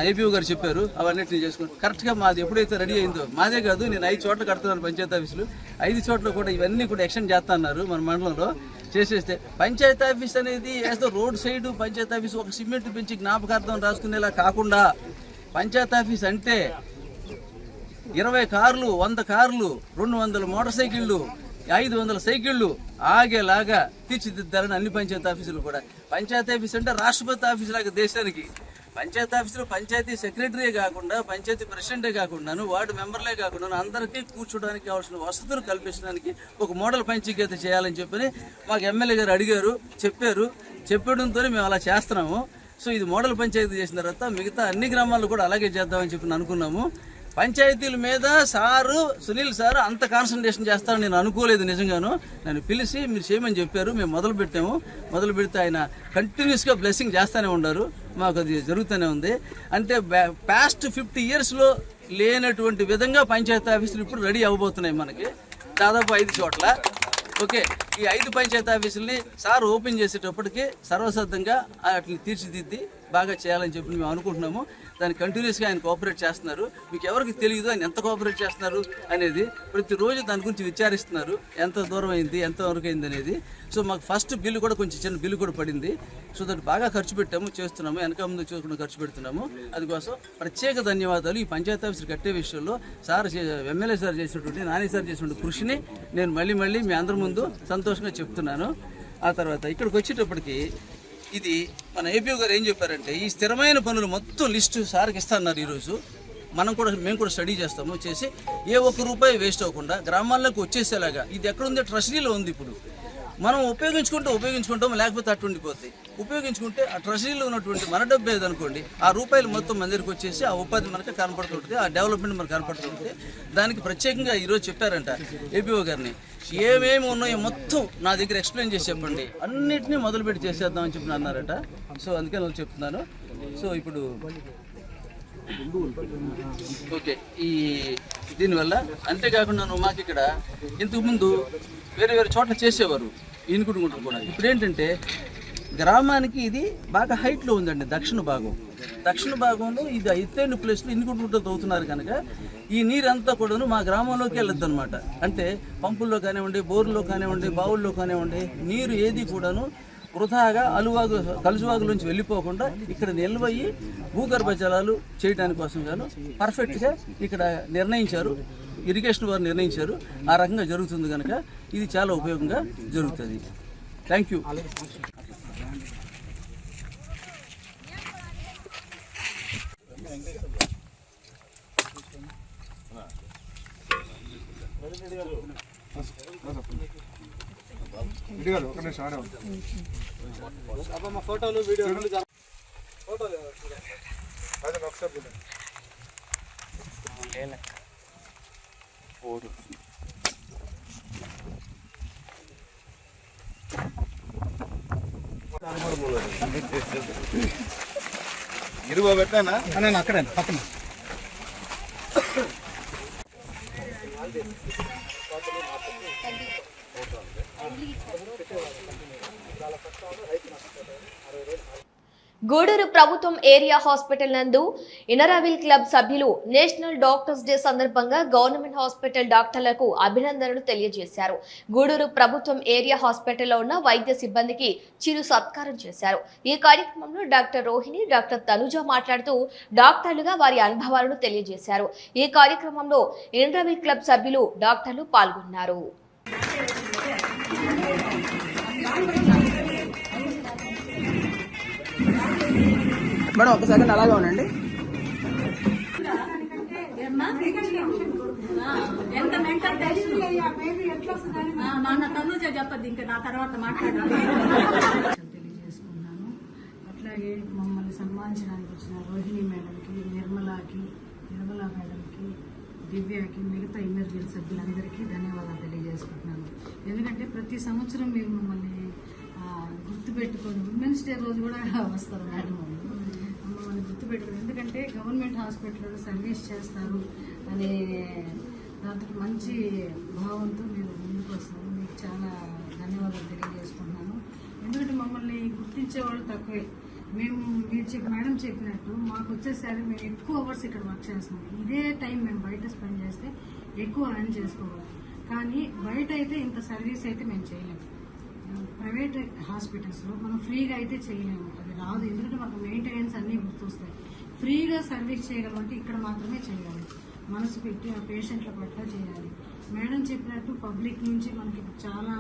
ఏపీఓ గారు చెప్పారు అవన్నిటిని చేసుకుని కరెక్ట్గా మాది ఎప్పుడైతే రెడీ అయిందో, మాదే కాదు నేను 5 చోట్ల కడుతున్నాను పంచాయతీ ఆఫీసులు, 5 చోట్ల కూడా ఇవన్నీ కూడా ఎక్స్టెండ్ చేస్తా అన్నారు మన మండలంలో. చేసేస్తే పంచాయతీ ఆఫీస్ అనేది ఏదో రోడ్ సైడ్ పంచాయతీ ఆఫీస్ ఒక సిమెంట్ పెంచి జ్ఞాపకార్థం రాసుకునేలా కాకుండా పంచాయతీ ఆఫీస్ అంటే 20 కార్లు, 100 కార్లు, 200 మోటార్ సైకిళ్ళు, 500 సైకిళ్ళు ఆగేలాగా తీర్చిదిద్దాలని అన్ని పంచాయతీ ఆఫీసులు కూడా. పంచాయతీ ఆఫీస్ అంటే రాష్ట్రపతి ఆఫీస్ లాగా దేశానికి పంచాయతీ ఆఫీసులో పంచాయతీ సెక్రటరీ కాకుండా, పంచాయతీ ప్రెసిడెంటే కాకుండా, వార్డు మెంబర్లే కాకుండా అందరికీ కూర్చోడానికి కావాల్సిన వసతులు కల్పించడానికి ఒక మోడల్ పంచాయతీ చేయాలని చెప్పని మాకు ఎమ్మెల్యే గారు అడిగారు, చెప్పడంతో మేము అలా చేస్తున్నాము. సో ఇది మోడల్ పంచాయతీ చేసిన తర్వాత మిగతా అన్ని గ్రామాల్లో కూడా అలాగే చేద్దామని చెప్పి అనుకున్నాము. పంచాయతీల మీద సునీల్ సార్ అంత కాన్సన్ట్రేషన్ చేస్తారని నేను అనుకోలేదు. నిజంగాను నన్ను పిలిచి మీరు చేయమని చెప్పారు. మేము మొదలు పెడితే ఆయన కంటిన్యూస్గా బ్లెస్సింగ్ చేస్తూనే ఉన్నారు. మాకు అది జరుగుతూనే ఉంది. అంటే పాస్ట్ 50 yearsలో లేనటువంటి విధంగా పంచాయతీ ఆఫీసులు ఇప్పుడు రెడీ అవ్వబోతున్నాయి మనకి దాదాపు 5 చోట్ల. ఓకే, ఈ 5 పంచాయతీ ఆఫీసుల్ని సార్ ఓపెన్ చేసేటప్పటికి సర్వసద్ధంగా వాటిని తీర్చిదిద్ది బాగా చేయాలని చెప్పి మేము అనుకుంటున్నాము. దాన్ని కంటిన్యూస్గా ఆయన కోఆపరేట్ చేస్తున్నారు. మీకు ఎవరికి తెలియదు ఆయన ఎంత కోఆపరేట్ చేస్తున్నారు అనేది. ప్రతిరోజు దాని గురించి విచారిస్తున్నారు, ఎంత దూరం అయింది, ఎంతవరకు అయింది అనేది. సో మాకు ఫస్ట్ బిల్లు కూడా కొంచెం చిన్న బిల్లు కూడా పడింది. సో దాన్ని బాగా ఖర్చు పెట్టాము, చేస్తున్నాము, వెనక ముందు చూసుకుంటూ ఖర్చు పెడుతున్నాము. అందుకోసం ప్రత్యేక ధన్యవాదాలు. ఈ పంచాయతీ ఆఫీసులు కట్టే విషయంలో ఎమ్మెల్యే సార్ చేసినటువంటి, నాని సార్ చేసినటువంటి కృషిని నేను మళ్ళీ మీ అందరి ముందు సంతోషంగా చెప్తున్నాను. ఆ తర్వాత ఇక్కడికి వచ్చేటప్పటికి ఇది మన ఏపీ గారు ఏం చెప్పారంటే, ఈ స్థిరమైన పనులు మొత్తం లిస్టు సార్కి ఇస్తున్నారు. ఈరోజు మేము కూడా స్టడీ చేస్తాము, చేసి ఏ ఒక్క రూపాయి వేస్ట్ అవ్వకుండా గ్రామాల్లోకి వచ్చేసేలాగా. ఇది ఎక్కడుందో ట్రస్టీలో ఉంది. ఇప్పుడు మనం ఉపయోగించుకుంటాం, లేకపోతే అటు ఉండిపోతాయి. ఉపయోగించుకుంటే ఆ ట్రస్టీలో ఉన్నటువంటి మన డబ్బు ఏదనుకోండి, ఆ రూపాయలు మొత్తం మన దగ్గరికి వచ్చేసి ఆ ఉపాధి మనకు కనపడుతుంటుంది, ఆ డెవలప్మెంట్ మనకు కనపడుతుంటుంది. దానికి ప్రత్యేకంగా ఈరోజు చెప్పారంట ఏపీఓ గారిని, ఏమేమి ఉన్నాయో మొత్తం నా దగ్గర ఎక్స్ప్లెయిన్ చేసి చెప్పండి, అన్నిటినీ మొదలుపెట్టి చేసేద్దామని చెప్పి అన్నారట. సో అందుకే నేను చెప్తున్నాను. సో ఇప్పుడు ఓకే, ఈ దీనివల్ల అంతేకాకుండా మాకు ఇక్కడ ఇంతకుముందు వేరే చోట్ల చేసేవారు ఇనుకుంటుకుంటారు కూడా. ఇప్పుడు ఏంటంటే గ్రామానికి ఇది బాగా హైట్లో ఉందండి. దక్షిణ భాగంలో ఇది ఎత్తైన ప్లేస్లో ఇనుకుంటుకుంటూ తవ్వుతున్నారు కనుక ఈ నీరంతా కూడాను మా గ్రామంలోకి వెళ్ళొద్దు అనమాట. అంటే పంపుల్లో కానివ్వండి, బోర్లో కానివ్వండి, బావుల్లో కానివ్వండి, నీరు ఏది కూడాను వృధాగా కలుసువాగులోంచి వెళ్ళిపోకుండా ఇక్కడ నిల్వయ్యి భూగర్భ జలాలు చేయడానికి కోసం గాను పర్ఫెక్ట్గా ఇక్కడ నిర్ణయించారు, ఇరిగేషన్ వారు నిర్ణయించారు. ఆ రకంగా జరుగుతుంది కనుక ఇది చాలా ఉపయోగంగా జరుగుతుంది. Thank you. ఫోటోలు వీడియోలు
ఇరువ పెట్టానా
అక్కడ పక్కన
గూడూరు ప్రభుత్వం ఏరియా హాస్పిటల్ నందు ఇనరావిల్ క్లబ్ సభ్యులు నేషనల్ డాక్టర్స్ డే సందర్భంగా గవర్నమెంట్ హాస్పిటల్ డాక్టర్లకు అభినందనలు తెలియజేశారు. గూడూరు ప్రభుత్వం ఏరియా హాస్పిటల్లో ఉన్న వైద్య సిబ్బందికి చిరు సత్కారం చేశారు. ఈ కార్యక్రమంలో డాక్టర్ రోహిణి, డాక్టర్ తనుజ మాట్లాడుతూ డాక్టర్లుగా వారి అనుభవాలను తెలియజేశారు. ఈ కార్యక్రమంలో ఇనరావిల్ క్లబ్ సభ్యులు, డాక్టర్లు పాల్గొన్నారు.
మేడం ఒక సెకండ్ అలాగే ఉండండి.
ఎంత మెంటల్ మన తనుజ చెప్పద్దు, ఇంకా నా తర్వాత మాట్లాడాలి. తెలియజేసుకున్నాను. అట్లాగే మమ్మల్ని సన్మానించడానికి వచ్చిన రోహిణి మేడంకి, నిర్మలా మేడంకి, దివ్యకి, మిగతా ఎమర్జెన్సీ సభ్యులందరికీ ధన్యవాదాలు తెలియజేసుకుంటున్నాను. ఎందుకంటే ప్రతి సంవత్సరం మీరు మమ్మల్ని గుర్తుపెట్టుకొని ఉమెన్స్ డే రోజు కూడా వస్తారు మేడం, మమ్మల్ని గుర్తుపెట్టుకుని. ఎందుకంటే గవర్నమెంట్ హాస్పిటల్లో సర్వీస్ చేస్తారు అనే దాంతో మంచి భావంతో మీరు ముందుకు వస్తారు. మీకు చాలా ధన్యవాదాలు తెలియజేసుకుంటున్నాను. ఎందుకంటే మమ్మల్ని గుర్తించేవాళ్ళు తక్కువే. మేము మేడం చెప్పినట్టు మాకు వచ్చేసరి మేము ఎక్కువ అవర్స్ ఇక్కడ వర్క్ చేస్తున్నాం. ఇదే టైం మేము బయట స్పెండ్ చేస్తే ఎక్కువ ఎర్న్ చేసుకోవాలి. కానీ బయట అయితే ఇంత సర్వీస్ అయితే మేము చేయలేము. ప్రైవేట్ హాస్పిటల్స్లో మనం ఫ్రీగా అయితే చేయలేము, అది రాదు. ఎందుకంటే మాకు మెయింటెనెన్స్ అన్నీ గుర్తొస్తాయి. ఫ్రీగా సర్వీస్ చేయగలమంటే ఇక్కడ మాత్రమే చేయాలి. మనసు పెట్టి ఆ పేషెంట్ల పట్ల చేయాలి. మేడం చెప్పినట్టు పబ్లిక్ నుంచి మనకి చాలా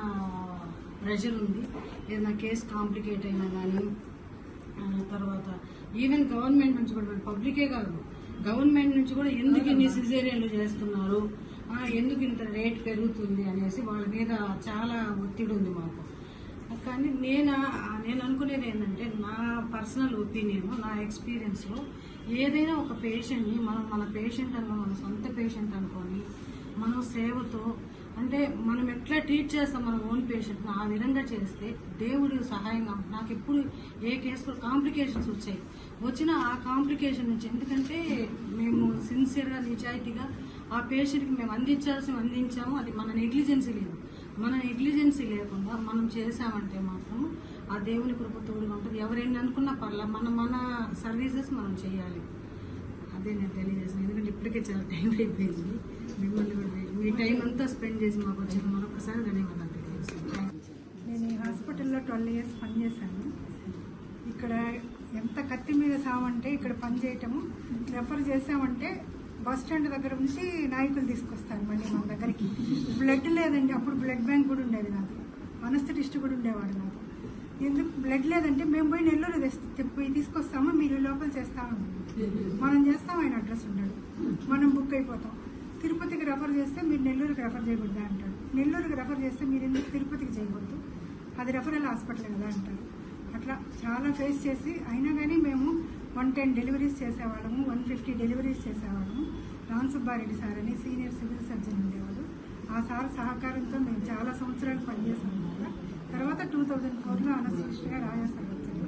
ప్రెషర్ ఉంది. ఏదైనా కేసు కాంప్లికేట్ అయినా కానీ తర్వాత ఈవెన్ గవర్నమెంట్ నుంచి కూడా, పబ్లికే కాదు, గవర్నమెంట్ నుంచి కూడా ఎందుకు ఇన్ని సిజేరియన్లు చేస్తున్నారు, ఎందుకు ఇంత రేట్ పెరుగుతుంది అనేసి వాళ్ళ మీద చాలా ఒత్తిడి ఉంది మాకు. కానీ నేను అనుకునేది ఏంటంటే, నా పర్సనల్ ఒపీనియన్, నా ఎక్స్పీరియన్స్లో ఏదైనా ఒక పేషెంట్ని మనం మన పేషెంట్ మన సొంత పేషెంట్ అనుకొని మనం సేవతో, అంటే మనం ఎట్లా ట్రీట్ చేస్తాం మన ఓన్ పేషెంట్ని, ఆ విధంగా చేస్తే దేవుడు సహాయంగా. నాకు ఎప్పుడు ఏ కేసులో కాంప్లికేషన్స్ వచ్చినా ఆ కాంప్లికేషన్ నుంచి, ఎందుకంటే మేము సిన్సియర్గా నిజాయితీగా ఆ పేషెంట్కి మేము అందించాము. అది మన నెగ్లిజెన్సీ లేదు. మన నెగ్లిజెన్సీ లేకుండా మనం చేసామంటే మాత్రం ఆ దేవుని కృప తోడుగా ఉంటుంది. ఎవరైనా అనుకున్నా పర్లా, మన సర్వీసెస్ మనం చేయాలి. అదే నేను తెలియజేసాను. ఎందుకంటే ఇప్పటికే చాలా టైం అయిపోయింది. మిమ్మల్ని కూడా మీ టైం అంతా స్పెండ్ చేసి మాకు వచ్చిన మరొకసారి ధన్యవాదాలు తెలియజేస్తాను.
నేను ఈ హాస్పిటల్లో 12 years పనిచేశాను. ఇక్కడ ఎంత కత్తి మీద సామంటే ఇక్కడ పనిచేయటము, రెఫర్ చేసామంటే బస్ స్టాండ్ దగ్గర నుంచి నాయకులు తీసుకొస్తారు మళ్ళీ మన దగ్గరికి. బ్లడ్ లేదండి, అప్పుడు బ్లడ్ బ్యాంక్ కూడా ఉండేది కాదు, అనస్థెటిస్ట్ కూడా ఉండేవాడు కాదు. ఎందుకు బ్లడ్ లేదంటే మేము పోయి నెల్లూరు పోయి తీసుకొస్తాము, మీరు లోపల చేస్తాము, మనం చేస్తాం, ఆయన అడ్రస్ ఉండడు, మనం బుక్ అయిపోతాం. తిరుపతికి రెఫర్ చేస్తే మీరు నెల్లూరుకి రెఫర్ చేయకూడదు అంటాడు, నెల్లూరుకి రెఫర్ చేస్తే మీరు ఎందుకు తిరుపతికి చేయకూడదు, అది రెఫరల్ హాస్పిటల్ కదా అంటారు. అట్లా చాలా ఫేస్ చేసి అయినా కానీ మేము 110 డెలివరీస్ చేసేవాళ్ళము, 150 డెలివరీస్ చేసేవాళ్ళము. రామ్ సుబ్బారెడ్డి సార్ అని సీనియర్ సివిల్ సర్జన్ ఉండేవాడు. ఆ సార్ సహకారంతో మేము చాలా సంవత్సరాలు పనిచేసాము కూడా. తర్వాత 2004లో అనస్థిస్ట్గా రాజా సార్ వచ్చారు.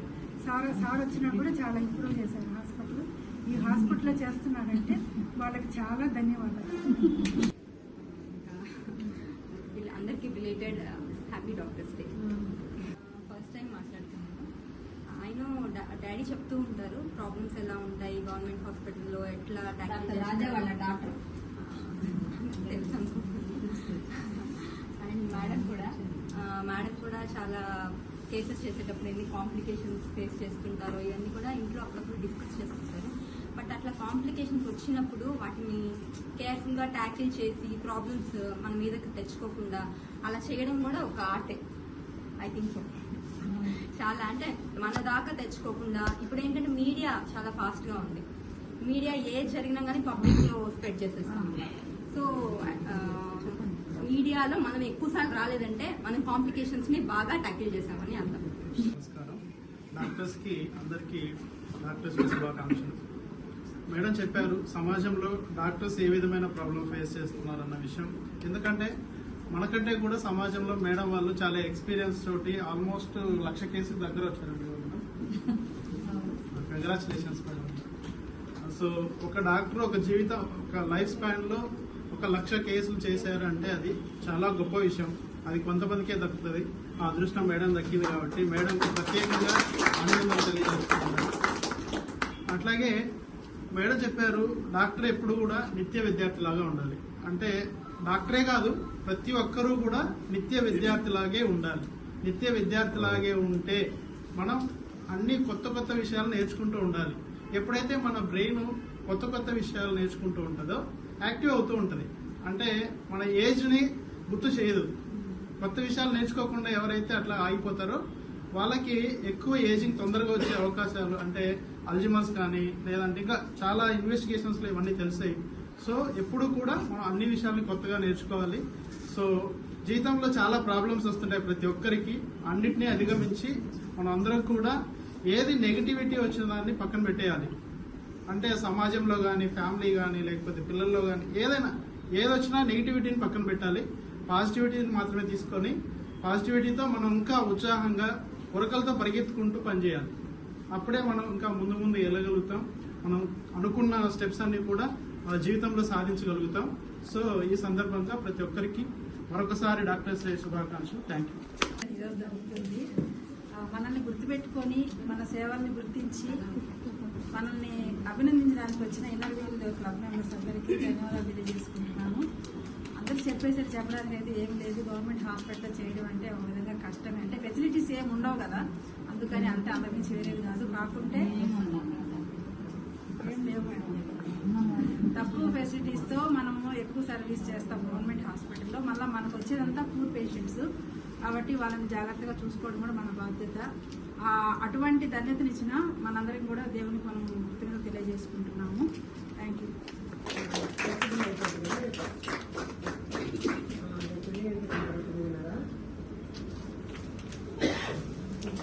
సార్ వచ్చినా కూడా చాలా ఇంప్రూవ్ చేశారు హాస్పిటల్. ఈ హాస్పిటల్లో చేస్తున్నారంటే వాళ్ళకి చాలా ధన్యవాదాలు.
అందరికీ belated happy doctors day. First time మాట్లాడుతున్నాను. ఆయన డాడీ చెప్తూ ఉంటారు ప్రాబ్లమ్స్ ఎలా ఉంటాయి గవర్నమెంట్ హాస్పిటల్లో, ఎట్లా ట్యాకిల్ డాక్టర్ తెలుసు అనుకుంటున్నాను. అండ్ మేడం కూడా చాలా కేసెస్ చేసేటప్పుడు ఎన్ని కాంప్లికేషన్స్ ఫేస్ చేస్తుంటారో ఇవన్నీ కూడా ఇంట్లో అప్పుడప్పుడు డిస్కస్ చేస్తుంటారు. బట్ అట్లా కాంప్లికేషన్స్ వచ్చినప్పుడు వాటిని కేర్ఫుల్గా ట్యాకిల్ చేసి ప్రాబ్లమ్స్ మన మీదకి తెచ్చుకోకుండా అలా చేయడం కూడా ఒక ఆర్టే. I think so. చాలా అంటే మన దాకా తెచ్చుకోకుండా, ఇప్పుడు ఏంటంటే మీడియా చాలా ఫాస్ట్గా ఉంది. మీడియా ఏది జరిగినా కానీ పబ్లిక్లో స్ప్రెడ్ చేసేస్తాం. సో మీడియాలో మనం ఎక్కువసార్లు రాలేదంటే మనం కాంప్లికేషన్స్ని బాగా ట్యాకిల్ చేసామని అర్థం.
నమస్కారం. డాక్టర్స్కి అందరికీ డాక్టర్స్ డే శుభాకాంక్షలు. మేడం చెప్పారు సమాజంలో డాక్టర్స్ ఏ విధమైన ప్రాబ్లం ఫేస్ చేస్తున్నారన్న విషయం. ఎందుకంటే మనకంటే కూడా సమాజంలో మేడం వాళ్ళు చాలా ఎక్స్పీరియన్స్ తోటి ఆల్మోస్ట్ 1,00,000 కేసులు దగ్గర వచ్చారు. Congratulations madam. సో ఒక డాక్టర్ ఒక జీవితం, ఒక లైఫ్ స్పాన్లో 1,00,000 కేసులు చేశారు అంటే అది చాలా గొప్ప విషయం. అది కొంతమందికే దక్కుతుంది. ఆ అదృష్టం మేడం దక్కింది కాబట్టి మేడంకి ప్రత్యేకంగా అభినందనలు తెలియజేస్తున్నాను. అట్లాగే మేడం చెప్పారు డాక్టర్ ఎప్పుడు కూడా నిత్య విద్యార్థిలాగా ఉండాలి. అంటే డాక్టరే కాదు, ప్రతి ఒక్కరూ కూడా నిత్య విద్యార్థిలాగే ఉండాలి. నిత్య విద్యార్థిలాగే ఉంటే మనం అన్ని కొత్త విషయాలు నేర్చుకుంటూ ఉండాలి. ఎప్పుడైతే మన బ్రెయిన్ కొత్త విషయాలు నేర్చుకుంటూ ఉంటుందో యాక్టివ్ అవుతూ ఉంటుంది. అంటే మన ఏజ్ని గుర్తు చేయదు. కొత్త విషయాలు నేర్చుకోకుండా ఎవరైతే అట్లా ఆగిపోతారో వాళ్ళకి ఎక్కువ ఏజింగ్ తొందరగా వచ్చే అవకాశాలు, అంటే అల్జిమర్స్ కానీ లేదంటే ఇంకా చాలా ఇన్వెస్టిగేషన్స్లో ఇవన్నీ తెలిసాయి. సో ఎప్పుడు కూడా మనం అన్ని విషయాల్ని కొత్తగా నేర్చుకోవాలి. సో జీవితంలో చాలా ప్రాబ్లమ్స్ వస్తుంటాయి ప్రతి ఒక్కరికి. అన్నిటినీ అధిగమించి మనం అందరం కూడా ఏది నెగిటివిటీ వచ్చిన దాన్ని పక్కన పెట్టేయాలి. అంటే సమాజంలో కానీ, ఫ్యామిలీ కానీ, లేకపోతే పిల్లల్లో కానీ ఏది వచ్చినా నెగిటివిటీని పక్కన పెట్టాలి. పాజిటివిటీని మాత్రమే తీసుకొని పాజిటివిటీతో మనం ఇంకా ఉత్సాహంగా ఉరకలతో పరిగెత్తుకుంటూ పనిచేయాలి. అప్పుడే మనం ఇంకా ముందు వెళ్ళగలుగుతాం. మనం అనుకున్న స్టెప్స్ అన్ని కూడా మన జీవితంలో సాధించగలుగుతాం. సో ఈ సందర్భంగా ప్రతి ఒక్కరికి మరొకసారి డాక్టర్స్ డే శుభాకాంక్షలు. Thank you.
మనల్ని గుర్తుపెట్టుకొని మన సేవల్ని గుర్తించి మనల్ని అభినందించడానికి వచ్చిన ఇన్నర్వీల్ క్లబ్ మెంబర్స్ అందరికీ ధన్యవాదాలు తెలియజేసుకుంటున్నాను. అందరూ చెప్పడానికి అయితే ఏం లేదు. గవర్నమెంట్ హాస్పిటల్ చేయడం అంటే ఒక విధంగా కష్టమే. అంటే ఫెసిలిటీస్ ఏమి ఉండవు కదా, అందుకని అంతే, అందరికీ చేయలేదు కాదు. కాకుంటే ఏం లేవు, తక్కువ ఫెసిలిటీస్తో మనము ఎక్కువ సర్వీస్ చేస్తాం గవర్నమెంట్ హాస్పిటల్లో. మళ్ళీ మనకు వచ్చేదంతా పూర్ పేషెంట్స్ కాబట్టి వాళ్ళని జాగ్రత్తగా చూసుకోవడం కూడా మన బాధ్యత.
అటువంటి ధన్యతనిచ్చిన మనందరికి కూడా దేవునికి మనం కృతజ్ఞతలు తెలియజేసుకుంటున్నాము. Thank you.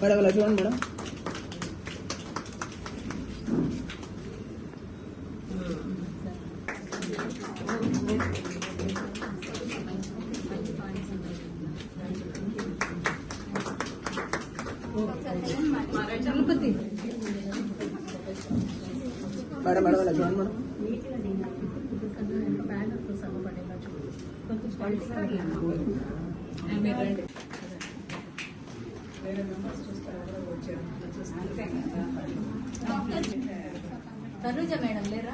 మేడం ఇలా చూడండి మేడం. మేడం మేడం ఇలా చూడండి మేడం.
తనుజ మేడం లేరా?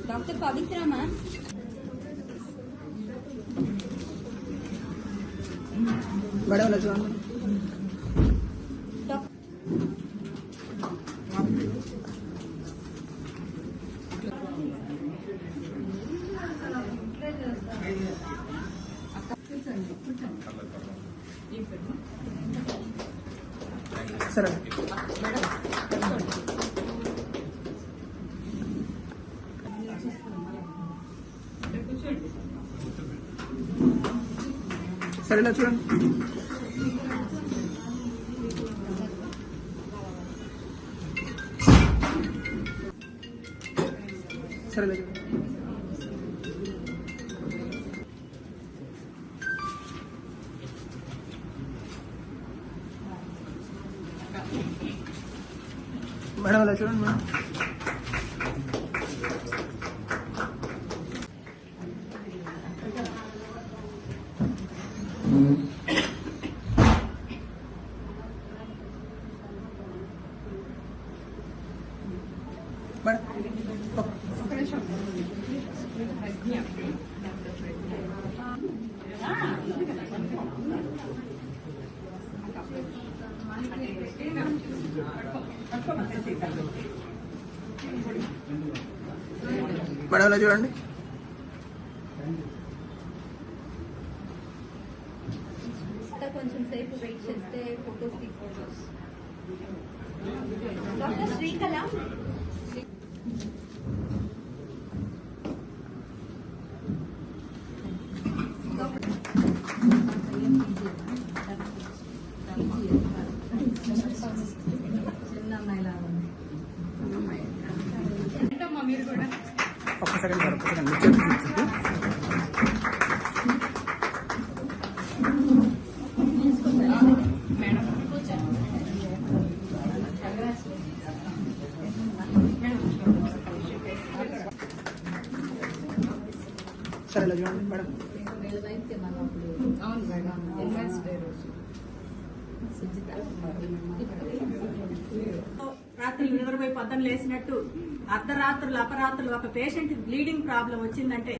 డాక్టర్ పవిత్ర మ్యామ్.
మేడం ఇలా చూడండి. సరే సరే ఇలా చూడండి. సరే ఇలా చూడండి. మేడం ఇలా చూడండి మేడం. మేడం ఇలా చూడండి.
కొంచెం సేపు వెయిట్ చేస్తే ఫోటోస్ తీసుకోవచ్చు. డాక్టర్ శ్రీకళ.
ఒక్క సెకండ్ సార్, ఒక్క సెకండ్ మీరు చూపించండి. సరే ఇలా చూడండి మేడం.
అవును మేడం. రాత్రులు నిద్రపోయి పొద్దున్న లేసినట్టు అర్ధరాత్రులు అపరాత్రులు ఒక పేషెంట్ బ్లీడింగ్ ప్రాబ్లం వచ్చిందంటే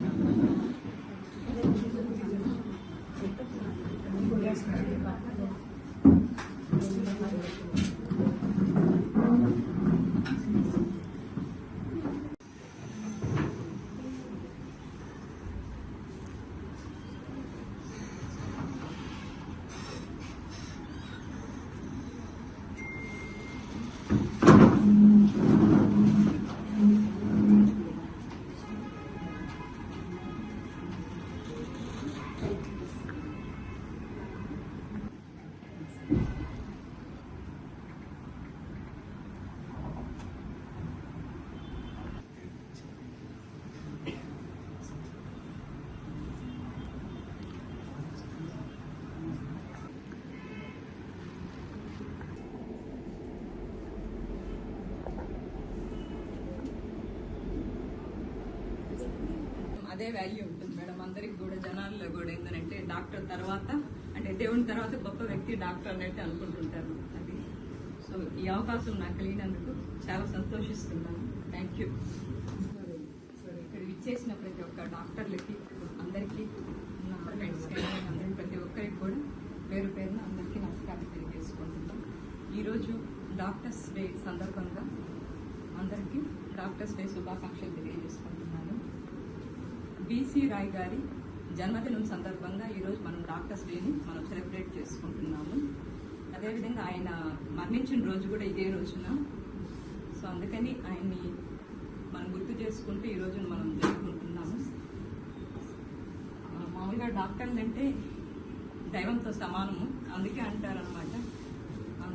అదే వాల్యూ ఉంటుంది మేడం అందరికి కూడా, జనాల్లో కూడా. ఏంటంటే డాక్టర్ తర్వాత అంటే దేవుని తర్వాత గొప్ప వ్యక్తి డాక్టర్ అనేది అనుకుంటుంటారు. అది సో ఈ అవకాశం నాకు కలిగినందుకు చాలా సంతోషిస్తున్నాను. Thank you. ఇక్కడ విచ్చేసిన ప్రతి ఒక్క డాక్టర్లకి అందరికీ, నా ఫ్రెండ్స్ అందరికీ, ప్రతి ఒక్కరికి కూడా పేరు పేరున అందరికీ నమస్కారం తెలియజేసుకుంటున్నాం. ఈరోజు డాక్టర్స్ డే సందర్భంగా అందరికీ డాక్టర్స్ డే శుభాకాంక్షలు తెలియజేసుకుంటున్నాను. బీసీ రాయ్ గారి జన్మదినం సందర్భంగా ఈరోజు మనం డాక్టర్స్ డేని మనం సెలబ్రేట్ చేసుకుంటున్నాము. అదేవిధంగా ఆయన మరణించిన రోజు కూడా ఇదే రోజున. సో అందుకని ఆయన్ని మనం గుర్తు చేసుకుంటూ ఈ రోజున మనం జరుపుకుంటున్నాము. మామూలుగా డాక్టర్లు అంటే దైవంతో సమానము, అందుకే అంటారనమాట.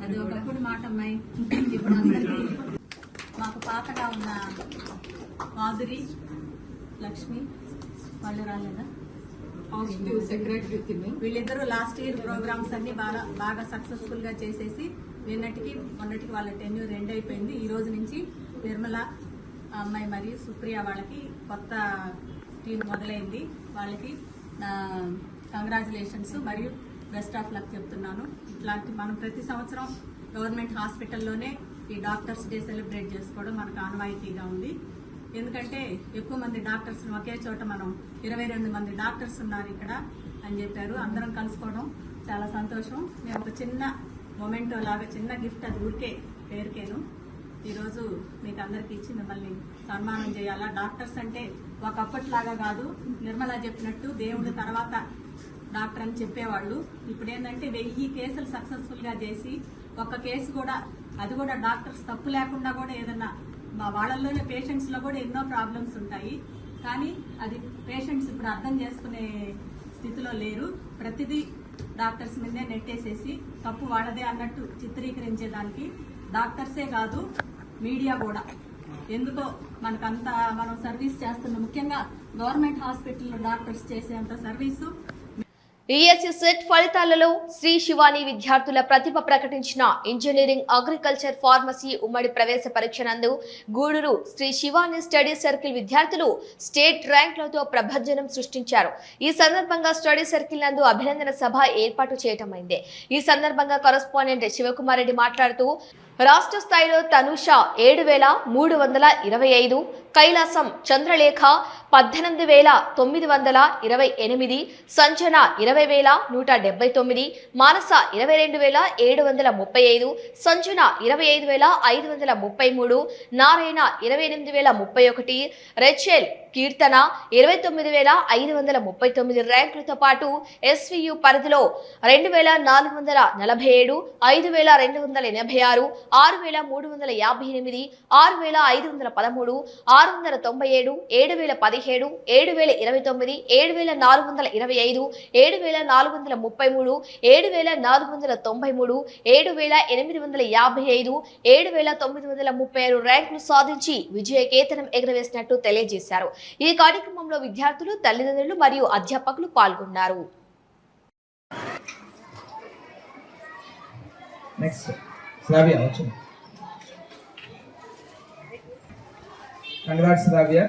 అది ఒకప్పుడు మాట అమ్మాయి. ఇప్పుడు అందరికీ మాకు పాతగా ఉన్న మాధురి, లక్ష్మి వాళ్ళు రాలేదా, సెక్రటరీ, వీళ్ళిద్దరూ లాస్ట్ ఇయర్ ప్రోగ్రామ్స్ అన్ని బాగా సక్సెస్ఫుల్ గా చేసేసి మొన్నటికి వాళ్ళ టెన్యూర్ ఎండ్ అయిపోయింది. ఈ రోజు నుంచి నిర్మల అమ్మాయి మరియు సుప్రియ వాళ్ళకి కొత్త టీం మొదలైంది. వాళ్ళకి కంగ్రాచులేషన్స్ మరియు బెస్ట్ ఆఫ్ లక్ చెప్తున్నాను. ఇట్లాంటి మనం ప్రతి సంవత్సరం గవర్నమెంట్ హాస్పిటల్లోనే ఈ డాక్టర్స్ డే సెలబ్రేట్ చేసుకోవడం మనకు ఆనవాయితీగా ఉంది. ఎందుకంటే ఎక్కువ మంది డాక్టర్స్ ఒకే చోట మనం 22 మంది డాక్టర్స్ ఉన్నారు ఇక్కడ అని చెప్పారు. అందరం కలుసుకోవడం చాలా సంతోషం. మేము ఒక చిన్న మొమెంటో లాగా చిన్న గిఫ్ట్, అది ఊరికే పేరుకేను, ఈరోజు మీకు అందరికీ ఇచ్చి మిమ్మల్ని సన్మానం చేయాలా. డాక్టర్స్ అంటే ఒకప్పట్లాగా కాదు, నిర్మల చెప్పినట్టు దేవుడి తర్వాత డాక్టర్ అని చెప్పేవాళ్ళు. ఇప్పుడు ఏంటంటే 1000 కేసులు సక్సెస్ఫుల్ గా చేసి ఒక్క కేసు కూడా, అది కూడా డాక్టర్స్ తప్పు లేకుండా కూడా ఏదన్నా వాళ్ళల్లోనే పేషెంట్స్ లో కూడా ఎన్నో ప్రాబ్లమ్స్ ఉంటాయి. కానీ అది పేషెంట్స్ ఇప్పుడు అర్థం చేసుకునే స్థితిలో లేరు. ప్రతిదీ డాక్టర్స్ మీదే నెట్టేసేసి తప్పు వాళ్ళదే అన్నట్టు చిత్రీకరించేదానికి డాక్టర్సే కాదు, మీడియా కూడా ఎందుకో మనకంతా మనం సర్వీస్ చేస్తున్న, ముఖ్యంగా గవర్నమెంట్ హాస్పిటల్లో డాక్టర్స్ చేసేంత సర్వీసు.
ఈఎస్సీ సెట్ ఫలితాలలో శ్రీ శివాని విద్యార్థుల ప్రతిభ ప్రకటించిన ఇంజనీరింగ్, అగ్రికల్చర్, ఫార్మసీ ఉమ్మడి ప్రవేశ పరీక్ష నందు గూడూరు శ్రీ శివాని స్టడీ సర్కిల్ విద్యార్థులు స్టేట్ ర్యాంకులతో ప్రభంజనం సృష్టించారు. ఈ సందర్భంగా స్టడీ సర్కిల్ నందు అభినందన సభ ఏర్పాటు చేయటమైంది. ఈ సందర్భంగా కరస్పాండెంట్ శివకుమార్ రెడ్డి మాట్లాడుతూ రాష్ట్ర స్థాయిలో తనుష 7,325, కైలాసం చంద్రలేఖ 18,928, సంజన 20,179, మానస 22,735, సంజన 25,533, నారాయణ 28,031, రెచెల్ కీర్తన 29,539 ర్యాంకులతో పాటు ఎస్వియు పరిధిలో 2,447, 5,286, 6,358, 6,513, 697, 7,017, 7,029, 7,425, 7,433, 7,493, 7,855, 7,936 ర్యాంకులు సాధించి విజయకేతనం ఎగురవేసినట్టు తెలియజేశారు. ఈ కార్యక్రమంలో విద్యార్థులు, తల్లిదండ్రులు మరియు అధ్యాపకులు పాల్గొన్నారు.
నెక్స్ట్ శ్రావ్య వచ్చింది. కంగ్రాట్స్ శ్రావ్య.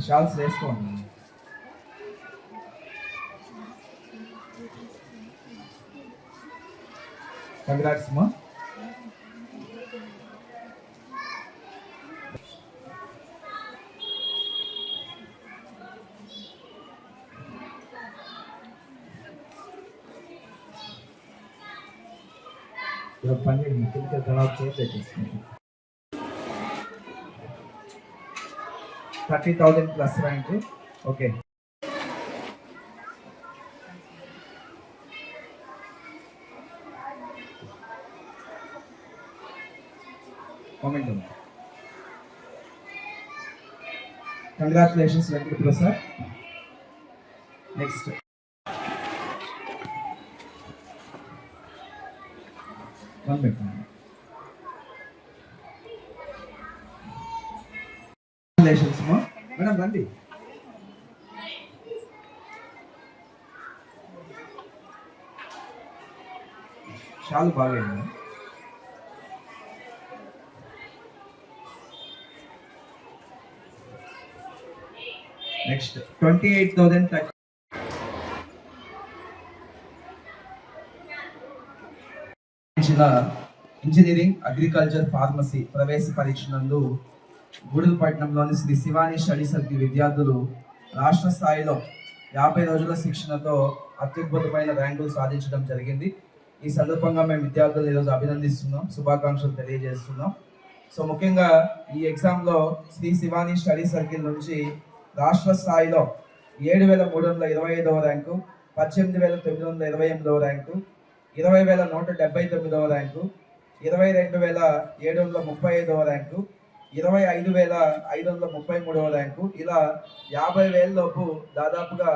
షాల్స్ వేసుకోండి. కంగ్రాట్స్ మా. పని కెమికల్ తర్వాత చేసేసుకుంటాం. 30,000 ప్లస్ ర్యాంక్. ఓకే, కామెంట్ ఉంది. Congratulations Venkata Prasad. Next one minute. Congratulations మా మేడం, రండి. చాలా బాగా. నెక్స్ట్ 28,000 ఇంజనీరింగ్, అగ్రికల్చర్, ఫార్మసీ ప్రవేశ పరీక్ష నందు గూడూరు పట్టణంలోని శ్రీ శివాని స్టడీ సర్కిల్ విద్యార్థులు రాష్ట్ర స్థాయిలో 50 రోజుల శిక్షణతో అత్యద్భుతమైన ర్యాంకులు సాధించడం జరిగింది. ఈ సందర్భంగా మేము విద్యార్థులను ఈరోజు అభినందిస్తున్నాం, శుభాకాంక్షలు తెలియజేస్తున్నాం. సో ముఖ్యంగా ఈ ఎగ్జామ్లో శ్రీ శివాని స్టడీ సర్కిల్ నుంచి రాష్ట్ర స్థాయిలో 7,325వ ర్యాంకు, 18,928వ ర్యాంకు, 20,179వ ర్యాంకు, 22,735వ ర్యాంకు, 25,533వ ర్యాంకు, ఇలా 50,000 లోపు దాదాపుగా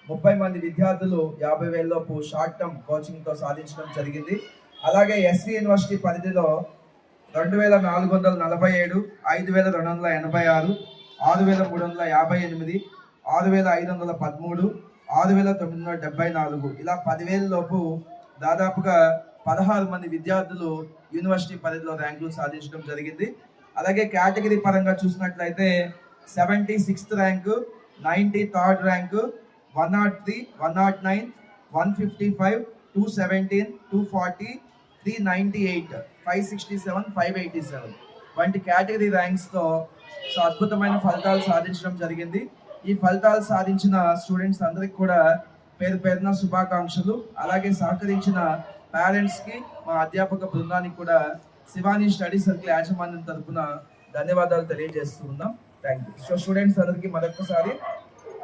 30 మంది విద్యార్థులు 50,000 లోపు షార్ట్ టర్మ్ కోచింగ్తో సాధించడం జరిగింది. అలాగే ఎస్వి యూనివర్సిటీ పరిధిలో 2,447, 5,286, 6,358, 6,513, 6,974 ఇలా 10,000 లోపు దాదాపుగా 16 మంది విద్యార్థులు యూనివర్సిటీ పరిధిలో ర్యాంకులు సాధించడం జరిగింది. అలాగే కేటగిరీ పరంగా చూసినట్లయితే 76th ర్యాంకు, 93rd ర్యాంకు, 103, 109, 155, 217, 240, 398, 567, 587 వంటి కేటగిరీ ర్యాంక్స్తో అద్భుతమైన ఫలితాలు సాధించడం జరిగింది. ఈ ఫలితాలు సాధించిన స్టూడెంట్స్ అందరికి కూడా పేరు పేరున శుభాకాంక్షలు. అలాగే సహకరించిన పేరెంట్స్కి, మా అధ్యాపక బృందానికి కూడా శివాని స్టడీ సర్కిల్ యాజమాన్యం తరఫున ధన్యవాదాలు తెలియజేస్తూ ఉన్నాం. Thank you. సో స్టూడెంట్స్ అందరికీ మరొకసారి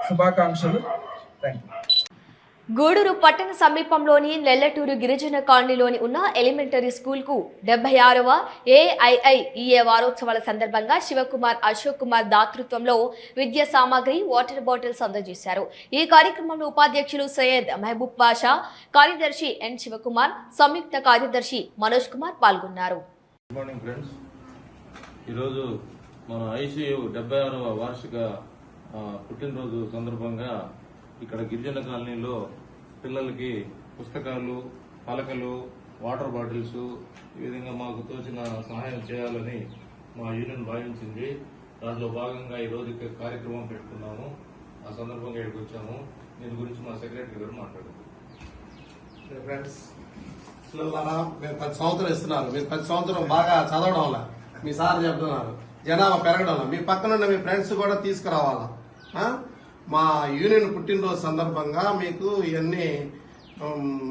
శుభాకాంక్షలు. Thank you.
గూడూరు పట్టణ సమీపంలోని నెల్లటూరు గిరిజన కాలనీలోని ఉన్న ఎలిమెంటరీ స్కూల్కు 76వ AIIEA వారోత్సవాల సందర్భంగా శివకుమార్, అశోక్ కుమార్ దాతృత్వంలో విద్యా సామాగ్రి, వాటర్ బాటిల్స్ అందజేశారు. ఈ కార్యక్రమంలో ఉపాధ్యక్షులు సయ్యద్ మహబూబ్ బాషా, కార్యదర్శి ఎన్ శివకుమార్, సంయుక్త కార్యదర్శి మనోజ్ కుమార్ పాల్గొన్నారు.
Good morning friends. ఈరోజు మన ICU 76వ వార్షిక పుట్టినరోజు సందర్భంగా ఇక్కడ గిరిజన కాలనీలో పిల్లలకి పుస్తకాలు, పలకలు, వాటర్ బాటిల్స్ ఈ విధంగా మాకు తోచిన సహాయం చేయాలని మా యూనియన్ భావించింది. దాంట్లో భాగంగా ఈరోజు ఇక్కడ కార్యక్రమం పెట్టుకున్నాము. ఆ సందర్భంగా ఇక్కడికి వచ్చాము. దీని గురించి మా సెక్రటరీ గారు మాట్లాడారు.
ఫ్రెండ్స్, పిల్లలారా, మీరు 10 సంవత్సరం ఇస్తున్నారు. మీరు 10 సంవత్సరం బాగా చదవడం వల్ల, మీ సార్ చెప్తున్నారు, జనాభా పెరగడం వల్ల మీ పక్కనున్న మీ ఫ్రెండ్స్ కూడా తీసుకురావాలా. మా యూనియన్ పుట్టినరోజు సందర్భంగా మీకు ఇవన్నీ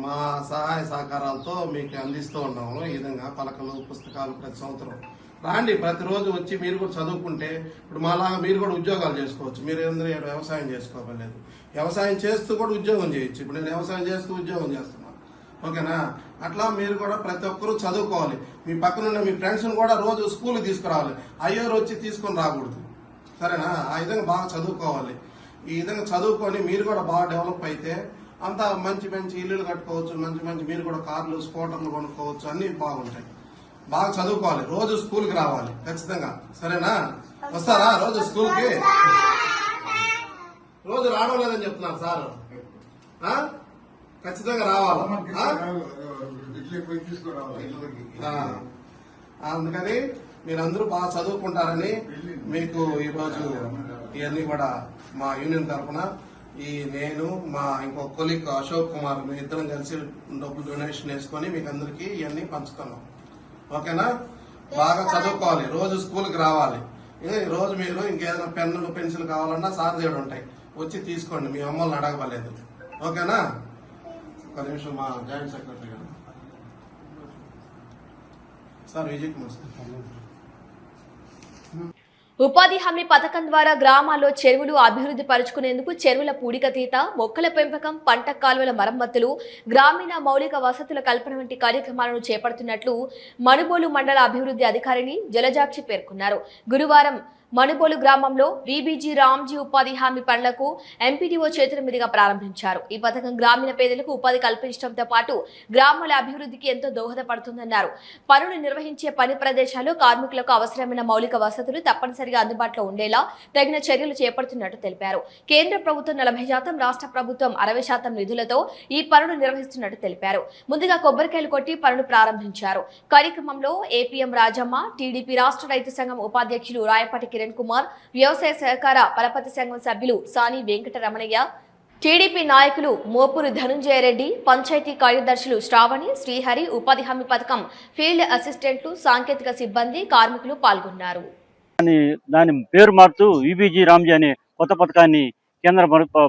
మా సహాయ సహకారాలతో మీకు అందిస్తూ ఉన్నాము. ఈ విధంగా పలకలు, పుస్తకాలు ప్రతి సంవత్సరం రాండి. ప్రతిరోజు వచ్చి మీరు కూడా చదువుకుంటే, ఇప్పుడు మాలాగా మీరు కూడా ఉద్యోగాలు చేసుకోవచ్చు. మీరు ఏంటంటే వ్యవసాయం చేసుకోవలేదు, వ్యవసాయం చేస్తూ కూడా ఉద్యోగం చేయొచ్చు. ఇప్పుడు నేను వ్యవసాయం చేస్తూ ఉద్యోగం చేస్తున్నాను, ఓకేనా? అట్లా మీరు కూడా ప్రతి ఒక్కరూ చదువుకోవాలి. మీ పక్కనున్న మీ ఫ్రెండ్స్ని కూడా రోజు స్కూల్కి తీసుకురావాలి. అయ్యోరు వచ్చి తీసుకొని రాకూడదు, సరేనా? ఆ విధంగా బాగా చదువుకోవాలి. ఈ విధంగా చదువుకొని మీరు కూడా బాగా డెవలప్ అయితే అంతా మంచి మంచి ఇల్లులు కట్టుకోవచ్చు, మంచి మంచి మీరు కూడా కార్లు, స్కూటర్లు కొనుక్కోవచ్చు, అన్ని బాగుంటాయి. బాగా చదువుకోవాలి, రోజు స్కూల్కి రావాలి ఖచ్చితంగా, సరేనా? వస్తారా రోజు స్కూల్కి? రోజు రావడం లేదని చెప్తున్నారు సార్. ఖచ్చితంగా రావాలి. అందుకని మీరందరూ బాగా చదువుకుంటారని మీకు ఈరోజు ఇవన్నీ కూడా మా యూనియన్ తరఫున నేను మా ఇంకో కొలీగ్ అశోక్ కుమార్ మీ ఇద్దరం కలిసి డబ్బులు డొనేషన్ వేసుకొని మీకు అందరికీ ఇవన్నీ పంచుతున్నాం, ఓకేనా? బాగా చదువుకోవాలి, రోజు స్కూల్కి రావాలి. రోజు మీరు ఇంకేదైనా పెన్నులు, పెన్సిల్ కావాలన్నా సార్ దగ్గర ఉంటాయి, వచ్చి తీసుకోండి. మీ అమ్మల్ని అడగలేదు, ఓకేనా? ఒక నిమిషం మా జాయింట్ సెక్రటరీ గారు సార్ విజయ్ కుమార్ సార్.
ఉపాధి హామీ పథకం ద్వారా గ్రామాల్లో చెరువులు అభివృద్ధి పరుచుకునేందుకు చెరువుల పూడికతీత, మొక్కల పెంపకం, పంట కాలువల మరమ్మతులు, గ్రామీణ మౌలిక వసతుల కల్పన వంటి కార్యక్రమాలను చేపడుతున్నట్లు మనుబోలు మండల అభివృద్ధి అధికారిని జలజాక్షి పేర్కొన్నారు. గురువారం మనుబోలు గ్రామంలో బీబీజీ రామ్జీ ఉపాధి హామీ పనులకు ఎంపీడీఓ చేతుల మీదుగా ప్రారంభించారు. ఈ పథకం గ్రామీణ పేదలకు ఉపాధి కల్పించడంతో పాటు గ్రామాల అభివృద్ధికి ఎంతో దోహదపడుతుందన్నారు. పనులు నిర్వహించే పని ప్రదేశాల్లో కార్మికులకు అవసరమైన మౌలిక వసతులు తప్పనిసరిగా అందుబాటులో ఉండేలా తగిన చర్యలు చేపడుతున్నట్టు తెలిపారు. కేంద్ర ప్రభుత్వం 40%, రాష్ట్ర ప్రభుత్వం 60% నిధులతో ఈ పనులు నిర్వహిస్తున్నట్టు తెలిపారు. ముందుగా కొబ్బరికాయలు కొట్టి పనులు ప్రారంభించారు. కార్యక్రమంలో ఏపీఎం రాజమ్మ, టీడీపీ రాష్ట్ర రైతు సంఘం ఉపాధ్యక్షులు రాయపాటి కిరణ్ కుమార్, వ్యవసాయ సహకార పరపతి సంఘం సభ్యులు సాని వెంకటరమణయ్య, టీడీపీ నాయకులు మోపూరు ధనుంజయ రెడ్డి, పంచాయతీ కార్యదర్శులు శ్రావణి, శ్రీహరి, ఉపాధి హామీ పథకం ఫీల్డ్ అసిస్టెంట్లు, సాంకేతిక సిబ్బంది, కార్మికులు పాల్గొన్నారు.
దాని పేరు మార్చు బీబీజీ రామ్జీ అనే కొత్త పథకాన్ని కేంద్ర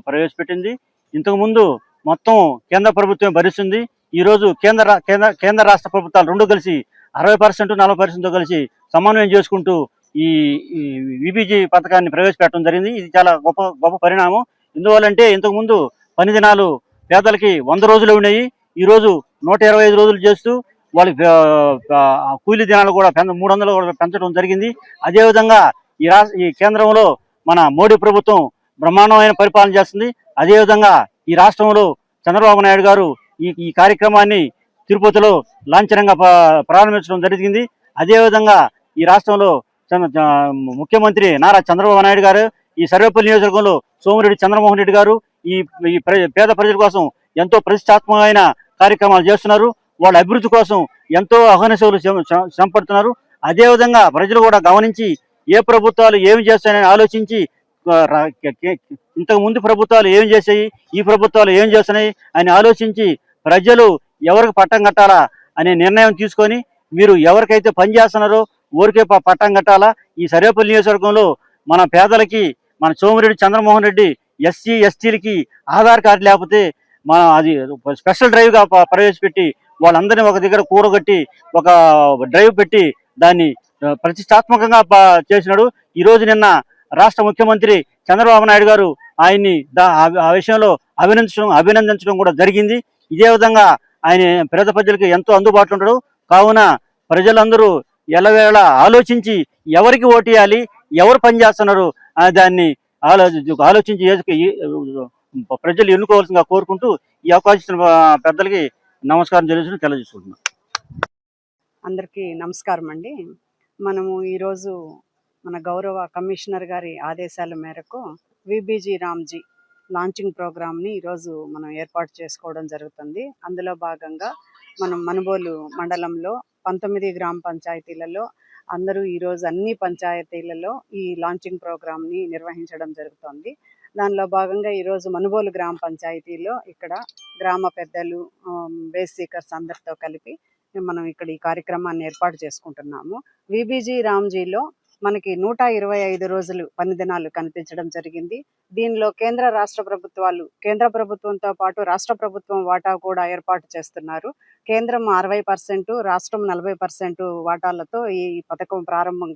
ప్రవేశపెట్టింది. ఇంతకుముందు మొత్తం కేంద్ర ప్రభుత్వం భరిస్తుంది. ఈరోజు కేంద్ర రాష్ట్ర ప్రభుత్వాలు రెండు కలిసి 60% 40%తో కలిసి సమన్వయం చేసుకుంటూ ఈ విబిజీ పథకాన్ని ప్రవేశపెట్టడం జరిగింది. ఇది చాలా గొప్ప పరిణామం. ఎందువల్లంటే ఇంతకుముందు పని దినాలు పేదలకి 100 రోజులు ఉన్నాయి. ఈరోజు 125 రోజులు చేస్తూ వాళ్ళకి కూలీ దినాలు కూడా 300 కూడా పెంచడం జరిగింది. అదేవిధంగా ఈ కేంద్రంలో మన మోడీ ప్రభుత్వం బ్రహ్మాండమైన పరిపాలన చేస్తుంది. అదేవిధంగా ఈ రాష్ట్రంలో చంద్రబాబు నాయుడు గారు ఈ కార్యక్రమాన్ని తిరుపతిలో లాంఛనంగా ప్రారంభించడం జరిగింది. అదేవిధంగా ఈ రాష్ట్రంలో ముఖ్యమంత్రి నారా చంద్రబాబు నాయుడు గారు ఈ సర్వేపల్లి నియోజకవర్గంలో సోమిరెడ్డి చంద్రమోహన్ రెడ్డి గారు ఈ పేద ప్రజల కోసం ఎంతో ప్రతిష్టాత్మకమైన కార్యక్రమాలు చేస్తున్నారు. వాళ్ళ అభివృద్ధి కోసం ఎంతో అహర్నిశలు శ్రమపడుతున్నారు. అదేవిధంగా ప్రజలు కూడా గమనించి ఏ ప్రభుత్వాలు ఏమి చేస్తాయని ఆలోచించి ఇంతకు ముందు ప్రభుత్వాలు ఏం చేశాయి, ఈ ప్రభుత్వాలు ఏం చేస్తున్నాయి అని ఆలోచించి ప్రజలు ఎవరికి పట్టం కట్టాలా అనే నిర్ణయం తీసుకొని మీరు ఎవరికైతే పనిచేస్తున్నారో ఊరికే పట్టం కట్టాలా. ఈ సర్వేపల్లి నియోజకవర్గంలో మన పేదలకి మన సోమిరెడ్డి చంద్రమోహన్ రెడ్డి ఎస్సీ ఎస్టీలకి ఆధార్ కార్డు లేకపోతే అది స్పెషల్ డ్రైవ్గా ప్రవేశపెట్టి వాళ్ళందరినీ ఒక దగ్గర కూడగట్టి ఒక డ్రైవ్ పెట్టి దాన్ని ప్రతిష్టాత్మకంగా చేసినాడు. ఈరోజు నిన్న రాష్ట్ర ముఖ్యమంత్రి చంద్రబాబు నాయుడు గారు ఆయన్ని ఆ విషయంలో అభినందించడం కూడా జరిగింది. ఇదే విధంగా ఆయన పేద ప్రజలకు ఎంతో అందుబాటులో ఉంటాడు. కావున ప్రజలందరూ ఎల్లవేళ ఆలోచించి ఎవరికి ఓటేయాలి, ఎవరు పనిచేస్తున్నారు దాన్ని ఆలోచించి ప్రజలు ఎన్నుకోవాల్సిందిగా కోరుకుంటూ ఈ అవకాశం పెద్దలకి నమస్కారం తెలియజేసుకుంటున్నాం.
అందరికీ నమస్కారం అండి. మనము ఈరోజు మన గౌరవ కమిషనర్ గారి ఆదేశాల మేరకు విబిజీ రామ్జీ లాంచింగ్ ప్రోగ్రామ్ని ఈరోజు మనం ఏర్పాటు చేసుకోవడం జరుగుతుంది. అందులో భాగంగా మనం మనుబోలు మండలంలో 19 గ్రామ పంచాయతీలలో అందరూ ఈరోజు అన్ని పంచాయతీలలో ఈ లాంచింగ్ ప్రోగ్రామ్ని నిర్వహించడం జరుగుతుంది. దానిలో భాగంగా ఈరోజు మనుబోలు గ్రామ పంచాయతీలో ఇక్కడ గ్రామ పెద్దలు బేస్ సీకర్స్ అందరితో కలిపి మనం ఇక్కడ ఈ కార్యక్రమాన్ని ఏర్పాటు చేసుకుంటున్నాము. విబిజీ రామ్జీలో మనకి 125 రోజులు పని దినాలు కనిపించడం జరిగింది. దీనిలో కేంద్ర ప్రభుత్వంతో పాటు రాష్ట్ర ప్రభుత్వం వాటా కూడా ఏర్పాటు చేస్తున్నారు. కేంద్రం 60%, రాష్ట్రం 40% వాటాలతో ఈ పథకం ప్రారంభం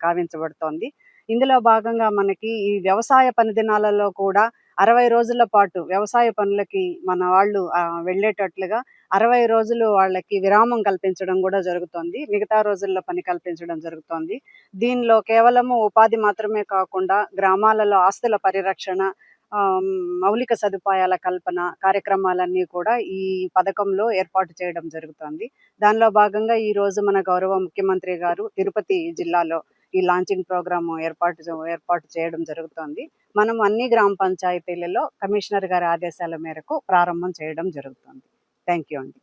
కావించబడుతోంది. ఇందులో భాగంగా మనకి ఈ వ్యవసాయ పని దినాలలో కూడా 60 రోజుల పాటు వ్యవసాయ పనులకి మన వాళ్ళు వెళ్ళేటట్లుగా 60 రోజులు వాళ్ళకి విరామం కల్పించడం కూడా జరుగుతుంది. మిగతా రోజుల్లో పని కల్పించడం జరుగుతుంది. దీనిలో కేవలము ఉపాధి మాత్రమే కాకుండా గ్రామాలలో ఆస్తుల పరిరక్షణ, మౌలిక సదుపాయాల కల్పన కార్యక్రమాలన్నీ కూడా ఈ పథకంలో ఏర్పాటు చేయడం జరుగుతుంది. దానిలో భాగంగా ఈ రోజు మన గౌరవ ముఖ్యమంత్రి గారు తిరుపతి జిల్లాలో ఈ లాంచింగ్ ప్రోగ్రామ్ ఏర్పాటు చేయడం జరుగుతుంది. మనం అన్ని గ్రామ పంచాయతీలలో కమిషనర్ గారి ఆదేశాల మేరకు ప్రారంభం చేయడం జరుగుతుంది. థ్యాంక్ యూ అండి.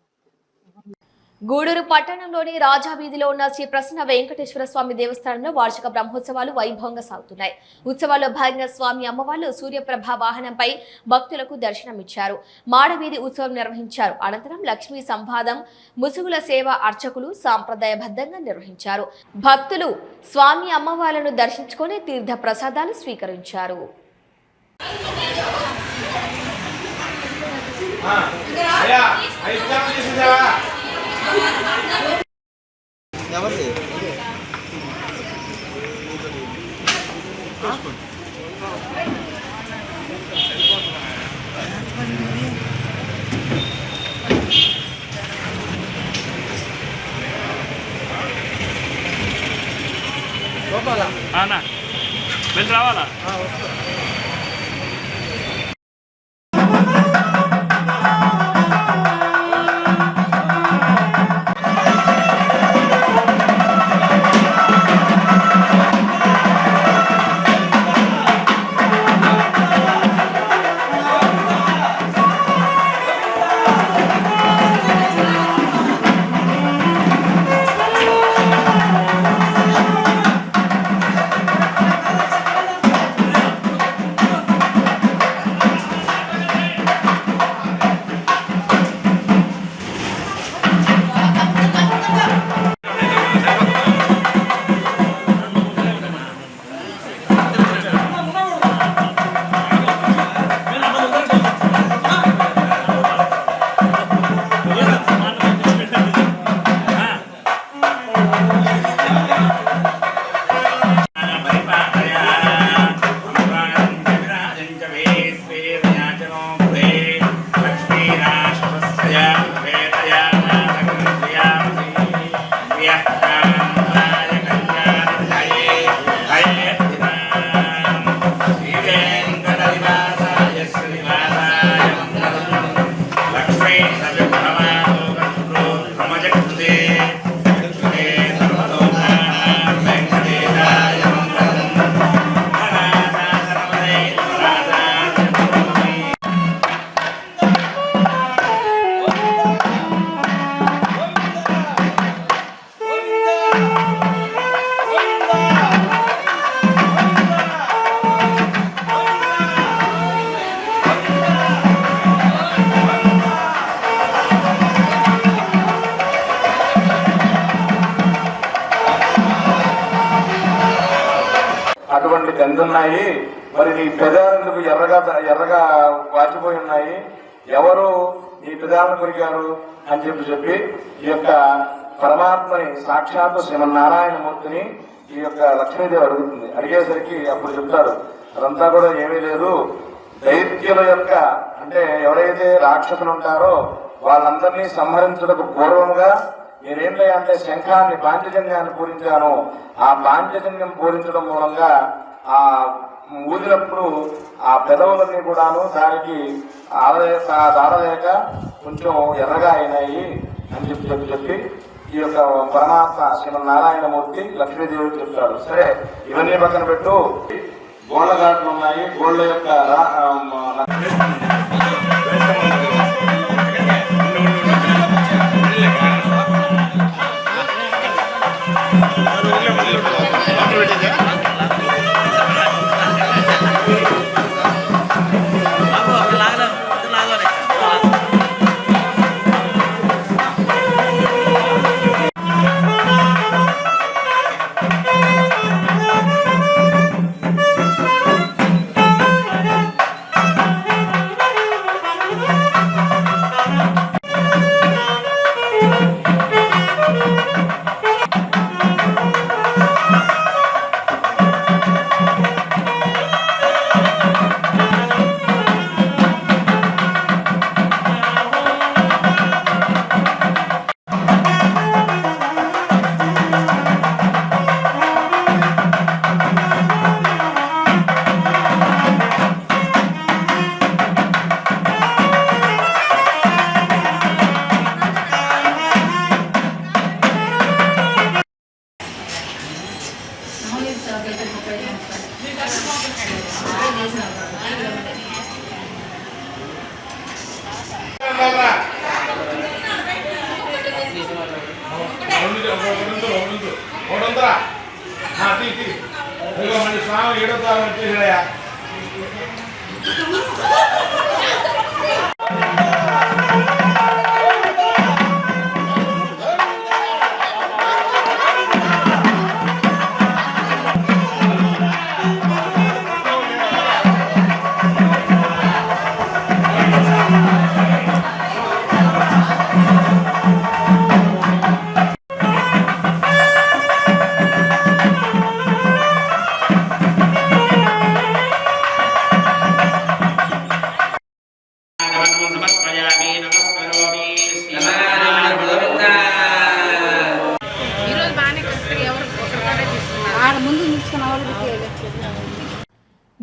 గూడూరు పట్టణంలోని రాజా వీధిలో ఉన్న శ్రీ ప్రసన్న వెంకటేశ్వర స్వామి దేవస్థానంలో వార్షిక బ్రహ్మోత్సవాలు వైభవంగా సాగుతున్నాయి. ఉత్సవాల్లో భాగంగా స్వామి అమ్మవార్లు సూర్యప్రభ వాహనంపై భక్తులకు దర్శనమిచ్చారు. మాడవీధి ఉత్సవం నిర్వహించారు. అనంతరం లక్ష్మీ సంవాదం, ముసుగుల సేవ అర్చకులు సాంప్రదాయబద్ధంగా నిర్వహించారు. భక్తులు స్వామి అమ్మవార్లను దర్శించుకొని తీర్థ ప్రసాదాలు స్వీకరించారు.
వెళ్ళి రావాలా?
గందున్నాయి, మరి నీ పెదాలకు ఎర్రగా వాచిపోయి ఉన్నాయి, ఎవరు నీ పెదాలను కొరికారు అని చెప్పి ఈ యొక్క పరమాత్మని సాక్షాత్తు శ్రీమన్నారాయణమూర్తిని ఈ యొక్క లక్ష్మీదేవి అడుగుతుంది. అడిగేసరికి అప్పుడు చెప్తారు, అదంతా కూడా ఏమీ లేదు, దైత్యుల యొక్క అంటే ఎవరైతే రాక్షసులు ఉంటారో వాళ్ళందరినీ సంహరించడానికి పూర్వముగా నేనేంటి అంటే శంఖాన్ని పాంచజన్యాన్ని పూరించాను. ఆ పాంచజన్యం పూరించడం మూలంగా ఆ ఊదినప్పుడు ఆ పెదవులన్నీ కూడాను దానికి ఆడలేక కొంచెం ఎర్రగా అయినాయి అని చెప్పి ఈ యొక్క పరమాత్మ శ్రీమన్నారాయణమూర్తి లక్ష్మీదేవి చెప్తాడు. సరే ఇవన్నీ పక్కన పెట్టు, గోళ్ళ ఘాట్లు ఉన్నాయి, గోళ్ళ యొక్క స్వామి 7వ తారీఖు వచ్చేసాయా.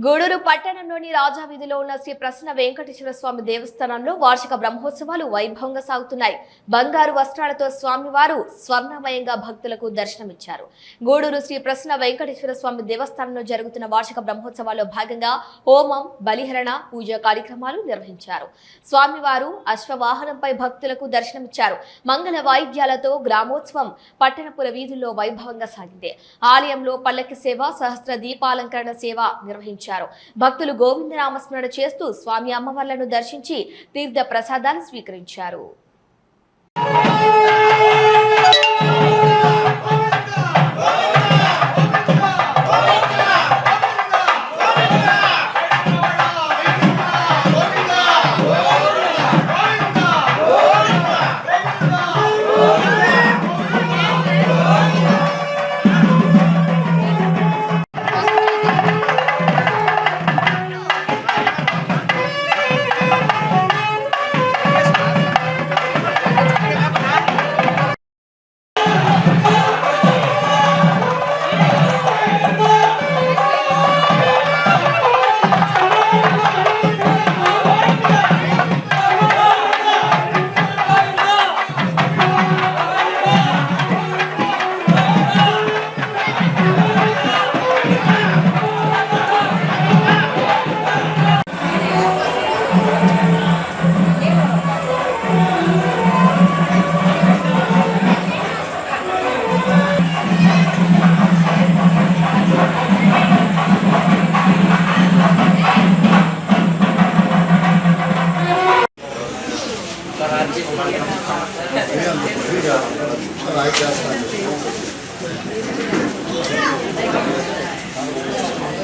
గూడూరు పట్టణంలోని రాజా వీధిలో ఉన్న శ్రీ ప్రసన్న వెంకటేశ్వర స్వామి దేవస్థానంలో వార్షిక బ్రహ్మోత్సవాలు వైభవంగా సాగుతున్నాయి. బంగారు వస్త్రాలతో స్వామివారు స్వర్ణమయంగా భక్తులకు దర్శనమిచ్చారు. గూడూరు శ్రీ ప్రసన్న వెంకటేశ్వర స్వామి దేవస్థానంలో జరుగుతున్న వార్షిక బ్రహ్మోత్సవాల్లో భాగంగా హోమం, బలిహరణ, పూజా కార్యక్రమాలు నిర్వహించారు. స్వామివారు అశ్వవాహనంపై భక్తులకు దర్శనమిచ్చారు. మంగళ వాయిద్యాలతో గ్రామోత్సవం పట్టణపుర వీధుల్లో వైభవంగా సాగింది. ఆలయంలో పల్లకి సేవ, సహస్ర దీపాలంకరణ సేవ నిర్వహించారు. భక్తులు గోవిందనామస్మరణ చేస్తూ స్వామి అమ్మవార్లను దర్శించి తీర్థ ప్రసాదాలు స్వీకరించారు.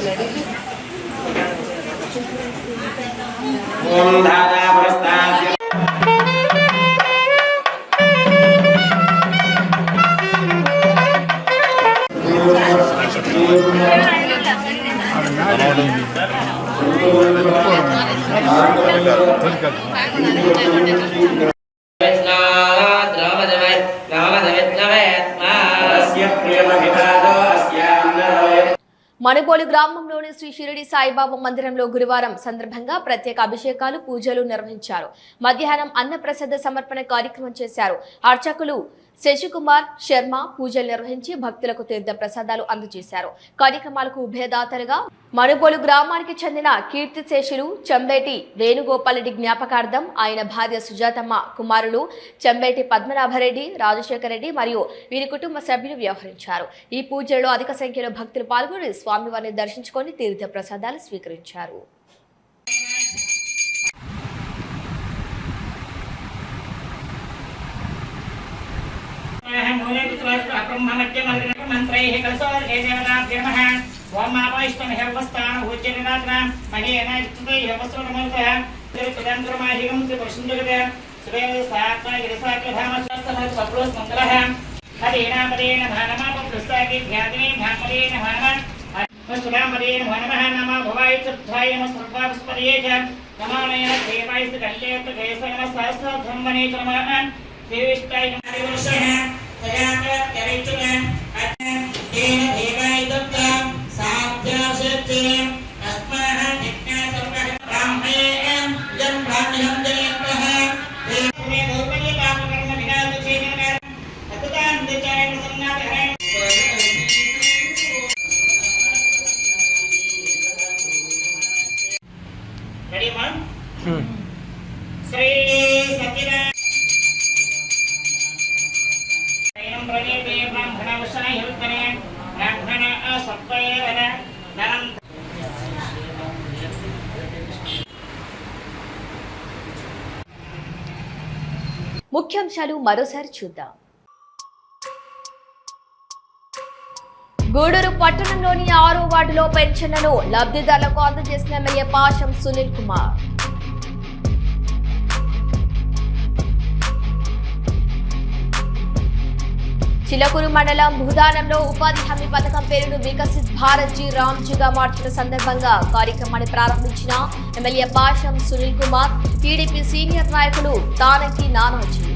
Ready?
మణిబోలు గ్రామంలోని శ్రీ షిరిడి సాయిబాబా మందిరంలో గురువారం సందర్భంగా ప్రత్యేక అభిషేకాలు పూజలు నిర్వహించారు. మధ్యాహ్నం అన్నప్రసాద సమర్పణ కార్యక్రమం చేశారు. అర్చకులు శశికుమార్ శర్మ పూజలు నిర్వహించి భక్తులకు తీర్థ ప్రసాదాలు అందజేశారు. కార్యక్రమాలకు ఉభయదాతలుగా మణిబోలు గ్రామానికి చెందిన కీర్తిశేషులు చెంబేటి వేణుగోపాలరెడ్డి జ్ఞాపకార్థం ఆయన భార్య సుజాతమ్మ, కుమారులు చెంబేటి పద్మనాభరెడ్డి, రాజశేఖర రెడ్డి మరియు వీరి కుటుంబ సభ్యులు వ్యవహరించారు. ఈ పూజల్లో అధిక సంఖ్యలో భక్తులు పాల్గొని స్వామివారిని దర్శించుకొని తీర్థ ప్రసాదాలు స్వీకరించారు. ముఖ్యాంశాలు మరోసారి చూద్దాం. గూడూరు పట్టణంలోని 6వ వార్డులో పెన్షన్లను లబ్ధిదారులకు అందజేసిన ఎమ్మెల్యే పాశం సునీల్ కుమార్. చిలకూరు మండలం భూదానంలో ఉపాధి హామీ పథకం పేరును వికసిత్ భారత్ జీ రామ్జీగా మార్చిన సందర్భంగా కార్యక్రమాన్ని ప్రారంభించిన ఎమ్మెల్యే పాశం సునీల్ కుమార్, టీడీపీ సీనియర్ నాయకులు తానకి నానాజీ.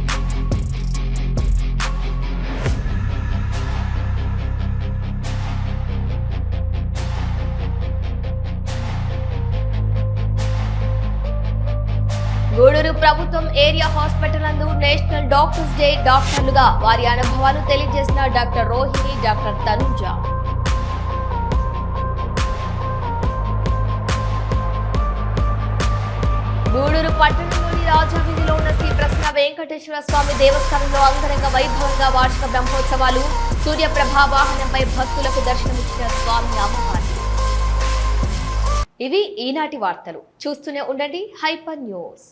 గూడూరు ప్రభుత్వం ఏరియా హాస్పిటల్ నందు నేషనల్ డాక్టర్స్ డే డాక్టర్లుగా వారి అనుభవాలు తెలియజేసిన డాక్టర్ రోహిణి, డాక్టర్ తనుజ. గూడూరు పట్టణంలోని రాజావీధిలో ఉన్న శ్రీ ప్రసన్న వెంకటేశ్వర స్వామి దేవస్థానంలో అంగరంగ వైభవంగా వార్షిక బ్రహ్మోత్సవాలు. సూర్యప్రభా వాహనంపై భక్తులకు దర్శనమిచ్చిన స్వామి అమ్మవారు. ఇవి ఈనాటి వార్తలు. చూస్తూనే ఉండండి హైపర్ న్యూస్.